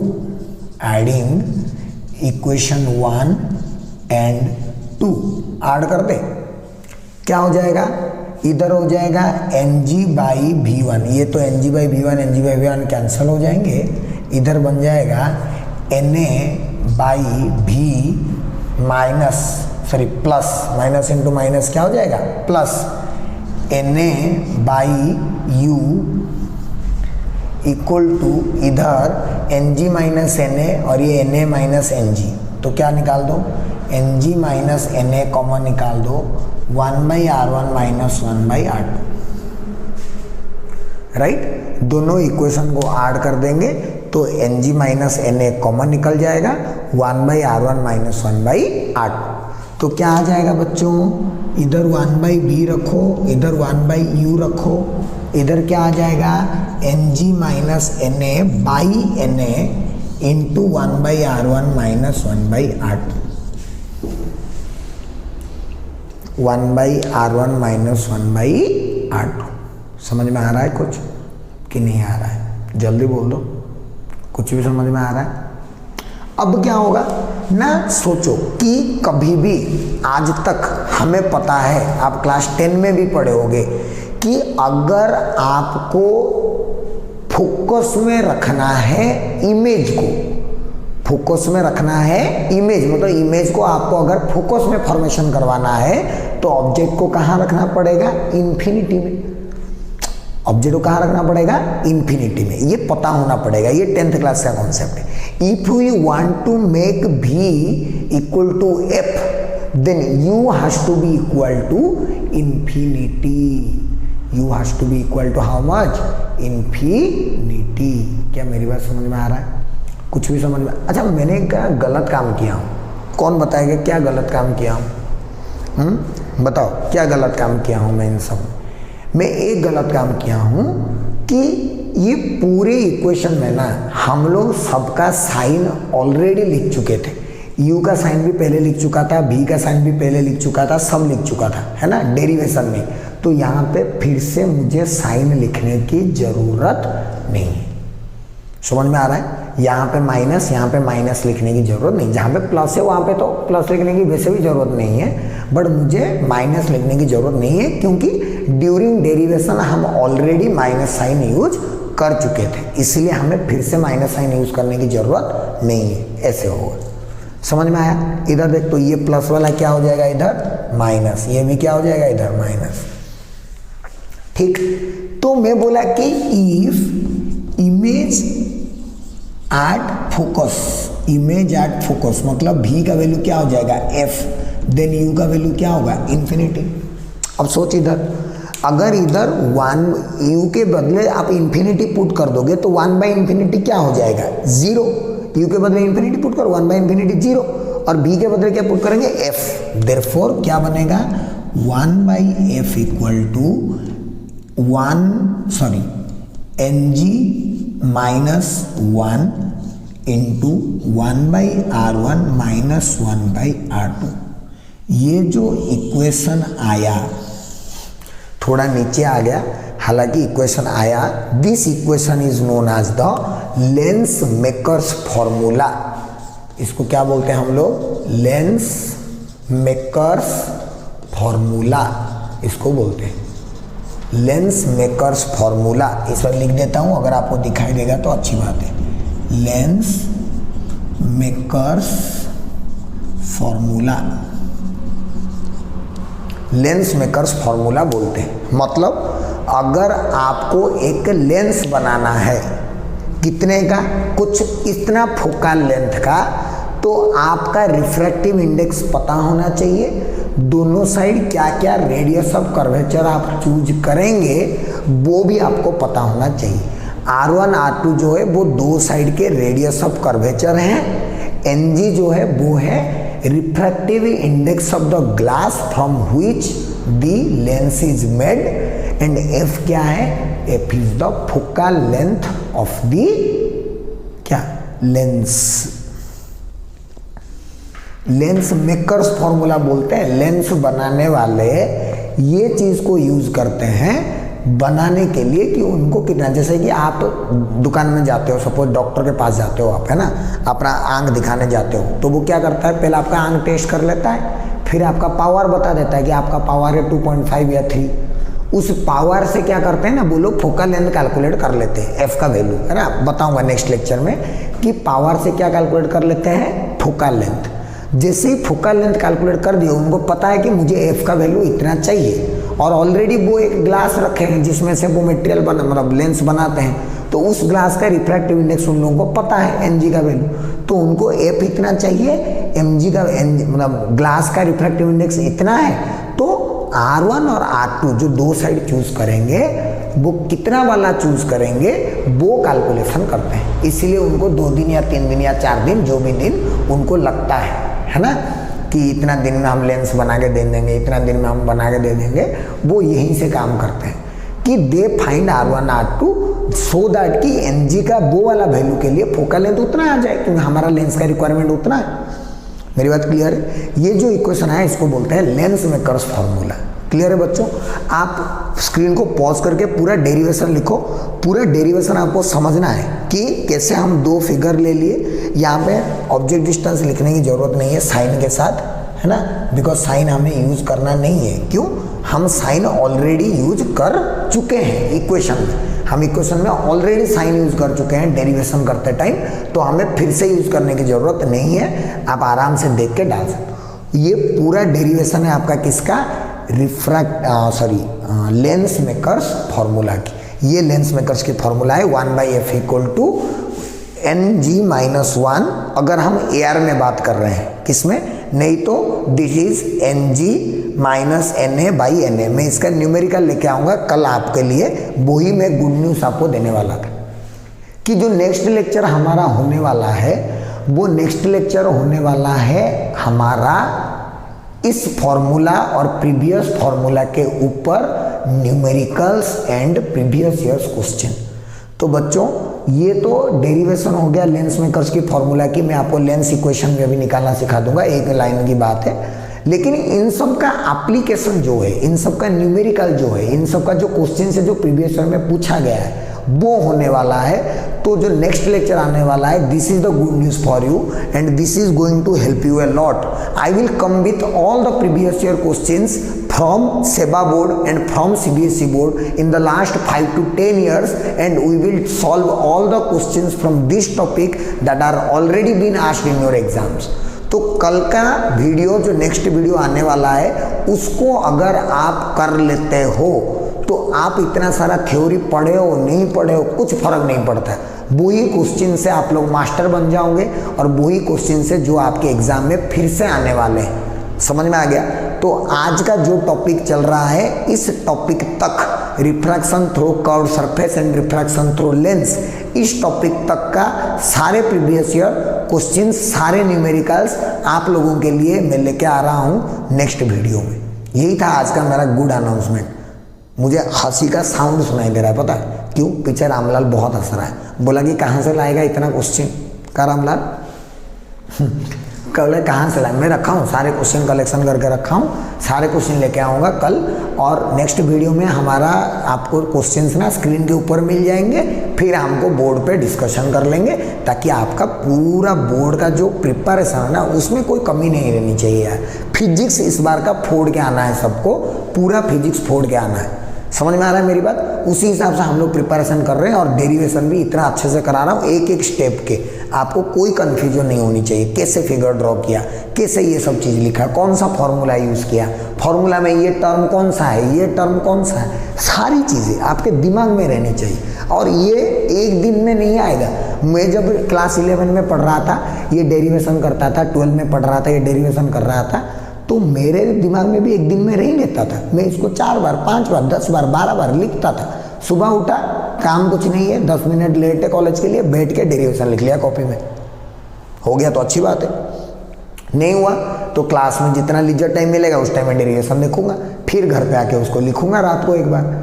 adding equation 1 and 2 add कर दे। क्या हो जाएगा? इधर हो जाएगा mg/v1, ये तो mg/v1 कैंसिल हो जाएंगे, इधर बन जाएगा na/v minus, sorry plus, minus into minus क्या हो जाएगा? प्लस na/u इक्वल टू इधर ng माइनस na और ये na माइनस ng, तो क्या निकाल दो? ng माइनस na कॉमन निकाल दो, 1/r1 माइनस 1/r2, राइट? दोनों इक्वेशन को ऐड कर देंगे तो ng माइनस na कॉमन निकल जाएगा, 1/r1 माइनस 1/r2। तो क्या आ जाएगा बच्चों? इधर 1/b रखो, इधर 1/u रखो, इधर क्या आ जाएगा? ng minus na by na into 1/r1 minus 1/r2, 1/r1 minus 1/r2। समझ में आ रहा है कुछ कि नहीं आ रहा है? जल्दी बोल दो, कुछ भी समझ में आ रहा है? अब क्या होगा ना, सोचो कि कभी भी आज तक हमें पता है, आप क्लास 10 में भी पढ़े होंगे कि अगर आपको फोकस में रखना है इमेज को, फोकस में रखना है इमेज, मतलब इमेज को आपको अगर फोकस में फॉर्मेशन करवाना है तो ऑब्जेक्ट को कहाँ रखना पड़ेगा? इन्फिनिटी में। ऑब्जेक्ट को कहाँ रखना पड़ेगा? इन्फिनिटी में। ये पता होना पड़ेगा, ये 10th क्लास का कॉन्सेप्ट है। If you want to make v equal to f, then u has to be equal to infinity. u has to be equal to how much? Infinity. क्या मेरी बात समझ में आ रहा है? कुछ भी समझ में? अच्छा, मैंने क्या गलत काम किया हूँ? कौन बताएगा क्या गलत काम किया हूँ? बताओ क्या गलत काम किया हूँ मैं इन सब? मैं एक गलत काम किया हूँ कि ये पूरे इक्वेशन में ना हम लोग सबका साइन ऑलरेडी लिख चुके थे। u का साइन भी पहले लिख चुका था, v का साइन भी पहले लिख चुका था, सब लिख चुका था, है ना, डेरिवेशन में। तो यहाँ पे फिर से मुझे साइन लिखने की जरूरत नहीं है। समझ में आ रहा है? यहाँ पे माइनस लिखने की जरूरत नहीं, जहाँ पे प्लस है वहाँ पे तो प्लस लिखने की वैसे भी जरूरत नहीं है, बट मुझे माइनस लिखने की जरूरत नहीं है क्योंकि ड्यूरिंग डेरिवेशन हम ऑलरेडी माइनस साइन यूज कर चुके थे, इसलिए हमें फिर से माइनस साइन यूज करने की जरूरत नहीं है। ऐसे होगा। समझ में आया? इधर देख, तो ये प्लस वाला क्या हो जाएगा? इधर माइनस, ये भी क्या हो जाएगा? इधर माइनस। ठीक, तो मैं बोला कि if image at focus, image at focus मतलब v का वैल्यू क्या हो जाएगा? f, देन u का वैल्यू क्या होगा? इन्फिनिटी। अब सोच इधर, अगर इधर 1 u के बदले आप इन्फिनिटी पुट कर दोगे तो 1/इन्फिनिटी क्या हो जाएगा? 0। u के बदले इन्फिनिटी पुट करो, 1/इन्फिनिटी 0, और b के बदले क्या पुट करेंगे? f। देयरफॉर क्या बनेगा? 1/f equal to ng minus 1 into 1/r1 minus 1/r2। ये जो इक्वेशन आया थोड़ा नीचे आ गया, हालांकि इक्वेशन आया, this equation is known as the lens makers formula. इसको क्या बोलते हैं हम लोग? लेंस मेकर्स फॉर्मूला इसको बोलते हैं, लेंस मेकर्स फॉर्मूला। इस पर लिख देता हूं, अगर आपको दिखाई देगा तो अच्छी बात है। Lens makers formula, lens makers formula बोलते हैं। मतलब अगर आपको एक लेंस बनाना है, कितने का? कुछ इतना फोकल लेंथ का, तो आपका रिफ्रैक्टिव इंडेक्स पता होना चाहिए, दोनों साइड क्या क्या रेडियस ऑफ कर्वेचर आप चूज करेंगे वो भी आपको पता होना चाहिए। R1 R2 जो है वो दो साइड के रेडियस ऑफ कर्वेचर हैं, NG जो है वो है refractive index of the glass from which the lens is made, and F क्या है, F is the focal length of the क्या लेंस। लेंस मेकर्स फॉर्मूला बोलते हैं, लेंस बनाने वाले ये चीज को यूज करते हैं बनाने के लिए कि उनको कितना, जैसे कि आप दुकान में जाते हो, सपोज डॉक्टर के पास जाते हो आप, है ना, अपना आंख दिखाने जाते हो, तो वो क्या करता है, पहले आपका आंख टेस्ट कर लेता है, फिर आपका पावर बता देता है कि आपका पावर है 2.5 या 3। उस पावर से क्या करते हैं ना वो लोग फोकल लेंथ कैलकुलेट कर लेते हैं, एफ का वैल्यू, है ना, बताऊंगा नेक्स्ट लेक्चर में कि पावर से क्या कैलकुलेट कर लेते हैं, फोकल लेंथ। जैसे ही फोकल लेंथ कैलकुलेट कर दिया, उनको पता है कि मुझे एफ का वैल्यू इतना चाहिए, और ऑलरेडी वो एक ग्लास रखे हैं जिसमें से वो मटेरियल बना, मतलब लेंस बनाते हैं, तो उस ग्लास का रिफ्रैक्टिव इंडेक्स उन लोगों को पता है एन जी का वैल्यू, तो उनको एफ इतना चाहिए, एम जी का मतलब ग्लास का रिफ्रैक्टिव इंडेक्स इतना है, तो R1 और R2 जो दो साइड चूज करेंगे वो कितना वाला चूज करेंगे वो कैलकुलेशन करते हैं। इसीलिए उनको 2 दिन या 3 दिन या 4 दिन जो भी दिन उनको लगता है ना, कि इतना दिन में हम लेंस बना के दे देंगे, इतना दिन में हम बना के दे देंगे, वो यहीं से काम करते हैं कि they find R1 R2 so that कि एन जी का वो वाला वैल्यू के लिए फोकल लेंथ उतना आ जाए, क्योंकि हमारा लेंस का रिक्वायरमेंट उतना है। मेरी बात क्लियर है? ये जो इक्वेशन है इसको बोलते हैं लेंस मेकर्स फॉर्मूला। क्लियर है बच्चों? आप स्क्रीन को पॉज करके पूरा डेरिवेशन लिखो, पूरा डेरिवेशन आपको समझना है कि कैसे हम दो फिगर ले लिए। यहाँ पे ऑब्जेक्ट डिस्टेंस लिखने की जरूरत नहीं है साइन के साथ, है ना, बिकॉज साइन हमें यूज करना नहीं है। क्यों? हम साइन ऑलरेडी यूज कर चुके हैं इक्वेशन में, हम इक्वेशन में ऑलरेडी साइन यूज कर चुके हैं डेरिवेशन करते टाइम, तो हमें फिर से यूज करने की जरूरत नहीं है, आप आराम से देख के डाल सकते हो। ये पूरा डेरिवेशन है आपका किसका? लेंस मेकर्स फॉर्मूला की। ये लेंस मेकर्स की फॉर्मूला है 1/f इक्वल टू Ng-1। अगर हम AR में बात कर रहे हैं, किसमें? नहीं तो दिस इज Ng-NA/NA। मैं इसका न्यूमेरिकल लेके आऊंगा कल आपके लिए, वही मैं गुड न्यूज आपको देने वाला था कि जो नेक्स्ट लेक्चर हमारा होने वाला है, वो नेक्स्ट लेक्चर होने वाला है हमारा इस फॉर्मूला और प्रीवियस फॉर्मूला के ऊपर numericals and previous years question. तो बच्चों ये तो डेरिवेशन हो गया लेंस मेकर्स की फॉर्मूला की, मैं आपको लेंस इक्वेशन में भी निकालना सिखा दूंगा, एक लाइन की बात है। लेकिन इन सब का एप्लीकेशन जो है, इन सब का न्यूमेरिकल जो है, इन सब का जो क्वेश्चन से जो प्रीवियस ईयर में पूछा गया है वो होने वाला है। तो जो नेक्स्ट लेक्चर आने वाला है, this is the good news for you and this is going to help you a lot. I will come with all the previous year questions from SEBA board and from CBSE board in the last 5 to 10 years, and we will solve all the questions from this topic that are already been asked in your exams. तो कल का वीडियो जो नेक्स्ट वीडियो आने वाला है उसको अगर आप कर लेते हो तो आप इतना सारा थ्योरी पढ़े हो नहीं पढ़े हो कुछ फर्क नहीं पड़ता। वही क्वेश्चन से आप लोग मास्टर बन जाओगे और वही क्वेश्चन से जो आपके एग्जाम में फिर से आने वाले हैं। समझ में आ गया? तो आज का जो टॉपिक चल रहा है, इस टॉपिक तक refraction through curve surface and refraction through lens, इस टॉपिक तक का सारे प्रीवियस ईयर क्वेश्चंस, सारे न्यूमेरिकल्स आप लोगों के लिए मैं लेके आ रहा हूं नेक्स्ट वीडियो में। यही था आज का मेरा गुड अनाउंसमेंट। मुझे हंसी का साउंड सुनाई दे रहा है, पता है क्यों? पीछे रामलाल बहुत हंस रहा है, बोला कि कहाँ से लाएगा इतना क्वेश्चन का रामलाल? कल कहाँ से लाए? मैं रखा हूँ, सारे क्वेश्चन कलेक्शन करके रखा हूँ, सारे क्वेश्चन लेके आऊँगा कल। और नेक्स्ट वीडियो में हमारा आपको क्वेश्चंस ना स्क्रीन के ऊपर मिल जाएंगे, फिर हमको बोर्ड पे डिस्कशन कर लेंगे, ताकि आपका पूरा बोर्ड का जो प्रिपरेशन है ना उसमें कोई कमी नहीं रहनी चाहिए यार। फिजिक्स इस बार का फोड़ के आना है, सबको पूरा फिजिक्स फोड़ के आना है। समझ में आ रहा है मेरी बात? उसी हिसाब से हम लोग प्रिपरेशन कर रहे हैं और डेरिवेशन भी इतना अच्छे से करा रहा हूँ, एक एक स्टेप के। आपको कोई कन्फ्यूजन नहीं होनी चाहिए, कैसे फिगर ड्रॉ किया, कैसे ये सब चीज़ लिखा, कौन सा फॉर्मूला यूज़ किया, फॉर्मूला में ये टर्म कौन सा है, ये टर्म कौन सा है, सारी चीज़ें आपके दिमाग में रहनी चाहिए। और ये एक दिन में नहीं आएगा। मैं जब क्लास 11 में पढ़ रहा था ये डेरिवेशन करता था, 12 में पढ़ रहा था ये डेरिवेशन कर रहा था, तो मेरे दिमाग में भी एक दिन में नहीं लेता था। मैं इसको 4 बार 5 बार 10 बार 12 बार लिखता था। सुबह उठा, काम कुछ नहीं है, 10 मिनट लेट है कॉलेज के लिए, बैठ के डेरिवेशन लिख लिया कॉपी में, हो गया तो अच्छी बात है। नहीं हुआ तो क्लास में जितना लीजर टाइम मिलेगा उस टाइम में डेरिवेशन देखूंगा, फिर घर पे आके उसको लिखूंगा रात को एक बार।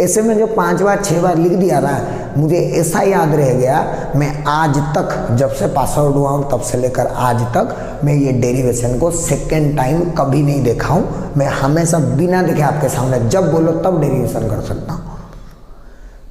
ऐसे में जो 5 बार 6 बार लिख दिया ना, मुझे ऐसा याद रह गया, मैं आज तक जब से पास आउट हुआ हूँ तब से लेकर आज तक मैं ये डेरिवेशन को सेकेंड टाइम कभी नहीं देखा हूँ। मैं हमेशा बिना देखे आपके सामने जब बोलो तब डेरिवेशन कर सकता हूँ।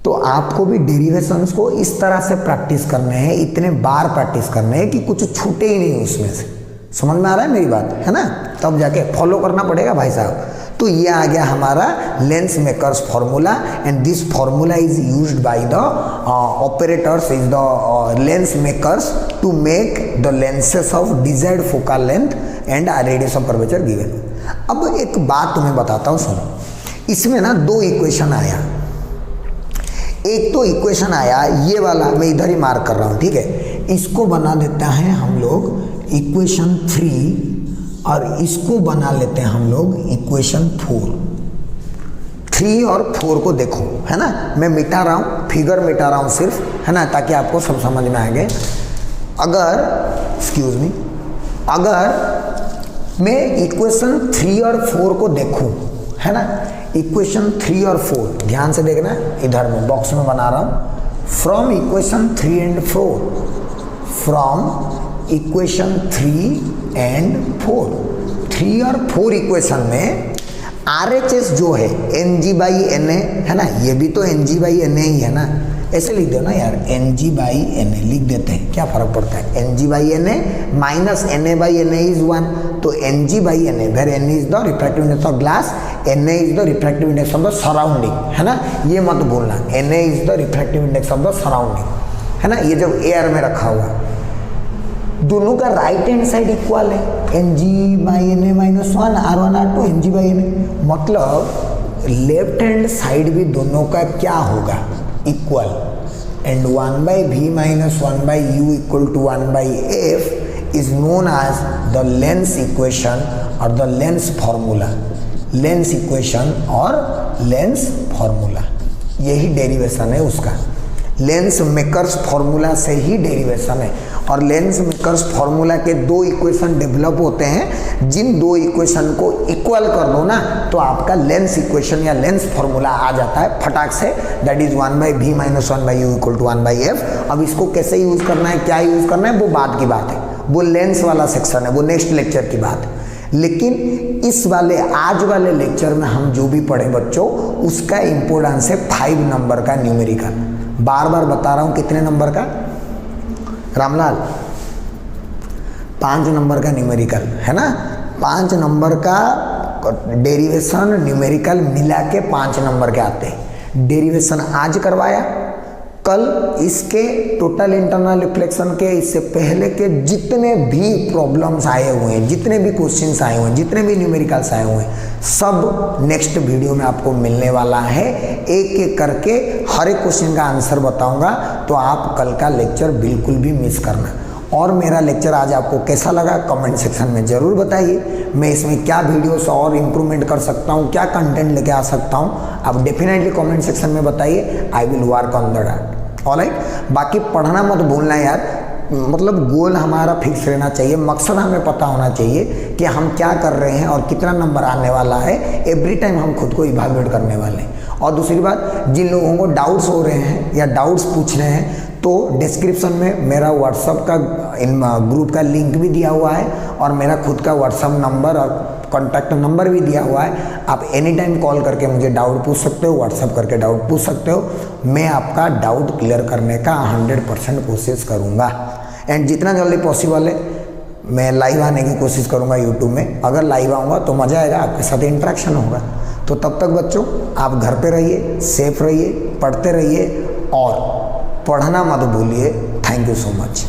तो आपको भी डेरिवेशंस को इस तरह से प्रैक्टिस करने हैं, इतने बार प्रैक्टिस करने हैं कि कुछ छूटे ही नहीं उसमें से। समझ में आ रहा है मेरी बात, है ना? तब जाके फॉलो करना पड़ेगा भाई साहब। तो ये आ गया हमारा lens makers formula, and this formula is used by the operators is the lens makers to make the lenses of desired focal length and radius of curvature given. अब एक बात तुम्हें बताता हूँ, सुनो। इसमें ना 2 इक्वेशन आया। एक तो इक्वेशन आया ये वाला, मैं इधर ही मार्क कर रहा हूँ, ठीक है? इसको बना देते हैं हम लोग इक्वेशन 3 और इसको बना लेते हैं हम लोग इक्वेशन 4। 3 और 4 को देखो, है ना? मैं मिटा रहा हूँ, फिगर मिटा रहा हूँ सिर्फ, है ना, ताकि आपको सब समझ में आए। अगर एक्सक्यूज मी, अगर मैं इक्वेशन 3 और 4 को देखूँ, है ना, इक्वेशन 3 और 4 ध्यान से देखना, इधर में बॉक्स में बना रहा हूँ। From equation 3 and 4, from equation 3 and 4, 3 और 4 इक्वेशन में RHS जो है Ng/Na, है ना, ये भी तो Ng/Na ही है ना, ऐसे लिख दो ना यार, Ng/Na लिख देते हैं, क्या फर्क पड़ता है? Ng/Na माइनस Na/Na इज 1, तो Ng/Na where N is the refractive index of glass, Na is the refractive index of the surrounding, है ना, ये मत भूलना। Na is the refractive index of the surrounding, है ना, ये जब एयर में रखा हुआ। दोनों का राइट हैंड साइड इक्वल है, Ng/Na minus 1 R1 R2 Ng/Na, मतलब लेफ्ट हैंड साइड भी दोनों का क्या होगा? Equal. And 1/v minus 1/u equal to 1/f is known as the lens equation और the lens formula. Lens equation और लेंस फॉर्मूला, यही डेरिवेशन है उसका। लेंस मेकर्स फॉर्मूला से ही डेरिवेशन है, और लेंस मेकर्स फॉर्मूला के 2 इक्वेशन डेवलप होते हैं। जिन 2 इक्वेशन को इक्वल कर दो ना, तो आपका लेंस इक्वेशन या लेंस फॉर्मूला आ जाता है फटाक से, that is 1/v minus 1/u equal to 1/f। अब इसको कैसे यूज करना है, क्या यूज करना है, वो बाद की बात है, वो लेंस वाला सेक्शन है, वो नेक्स्ट लेक्चर की बात है। लेकिन इस वाले आज वाले लेक्चर में हम जो भी पढ़े बच्चों, उसका इम्पोर्टेंस है 5 नंबर का न्यूमेरिकल। बार बार बता रहा हूँ, कितने नंबर का रामलाल? 5 नंबर का न्यूमेरिकल, है ना। 5 नंबर का डेरिवेशन न्यूमेरिकल मिला के 5 नंबर के आते हैं। डेरिवेशन आज करवाया, कल इसके टोटल इंटरनल रिफ्लेक्शन के इससे पहले के जितने भी प्रॉब्लम्स आए हुए हैं, जितने भी क्वेश्चंस आए हुए हैं, जितने भी न्यूमेरिकल्स आए हुए हैं, सब नेक्स्ट वीडियो में आपको मिलने वाला है। एक एक करके हर एक क्वेश्चन का आंसर बताऊंगा, तो आप कल का लेक्चर बिल्कुल भी मिस करना। और मेरा लेक्चर आज आपको कैसा लगा कमेंट सेक्शन में ज़रूर बताइए। मैं इसमें क्या वीडियोस और इम्प्रूवमेंट कर सकता हूँ, क्या कंटेंट लेके आ सकता हूँ, आप डेफिनेटली कमेंट सेक्शन में बताइए। I will work on the that. Alright, बाकी पढ़ना मत भूलना यार, मतलब गोल हमारा फिक्स रहना चाहिए, मकसद हमें पता होना चाहिए कि हम क्या कर रहे हैं और कितना नंबर आने वाला है। एवरी टाइम हम खुद को इवैल्यूएट करने वाले हैं। और दूसरी बात, जिन लोगों को डाउट्स हो रहे हैं या डाउट्स पूछ रहे हैं, तो डिस्क्रिप्शन में मेरा व्हाट्सअप का ग्रुप का लिंक भी दिया हुआ है, और मेरा खुद का व्हाट्सअप नंबर और कॉन्टैक्ट नंबर भी दिया हुआ है। आप एनी टाइम कॉल करके मुझे डाउट पूछ सकते हो, व्हाट्सअप करके डाउट पूछ सकते हो। मैं आपका डाउट क्लियर करने का 100% कोशिश करूँगा, एंड जितना जल्दी पॉसिबल है मैं लाइव आने की कोशिश करूँगा यूट्यूब में। अगर लाइव आऊँगा तो मज़ा आएगा, आपके साथ इंटरेक्शन होगा। तो तब तक बच्चों आप घर पे रहिए, सेफ रहिए, पढ़ते रहिए और पढ़ना मत भूलिए। Thank you so much.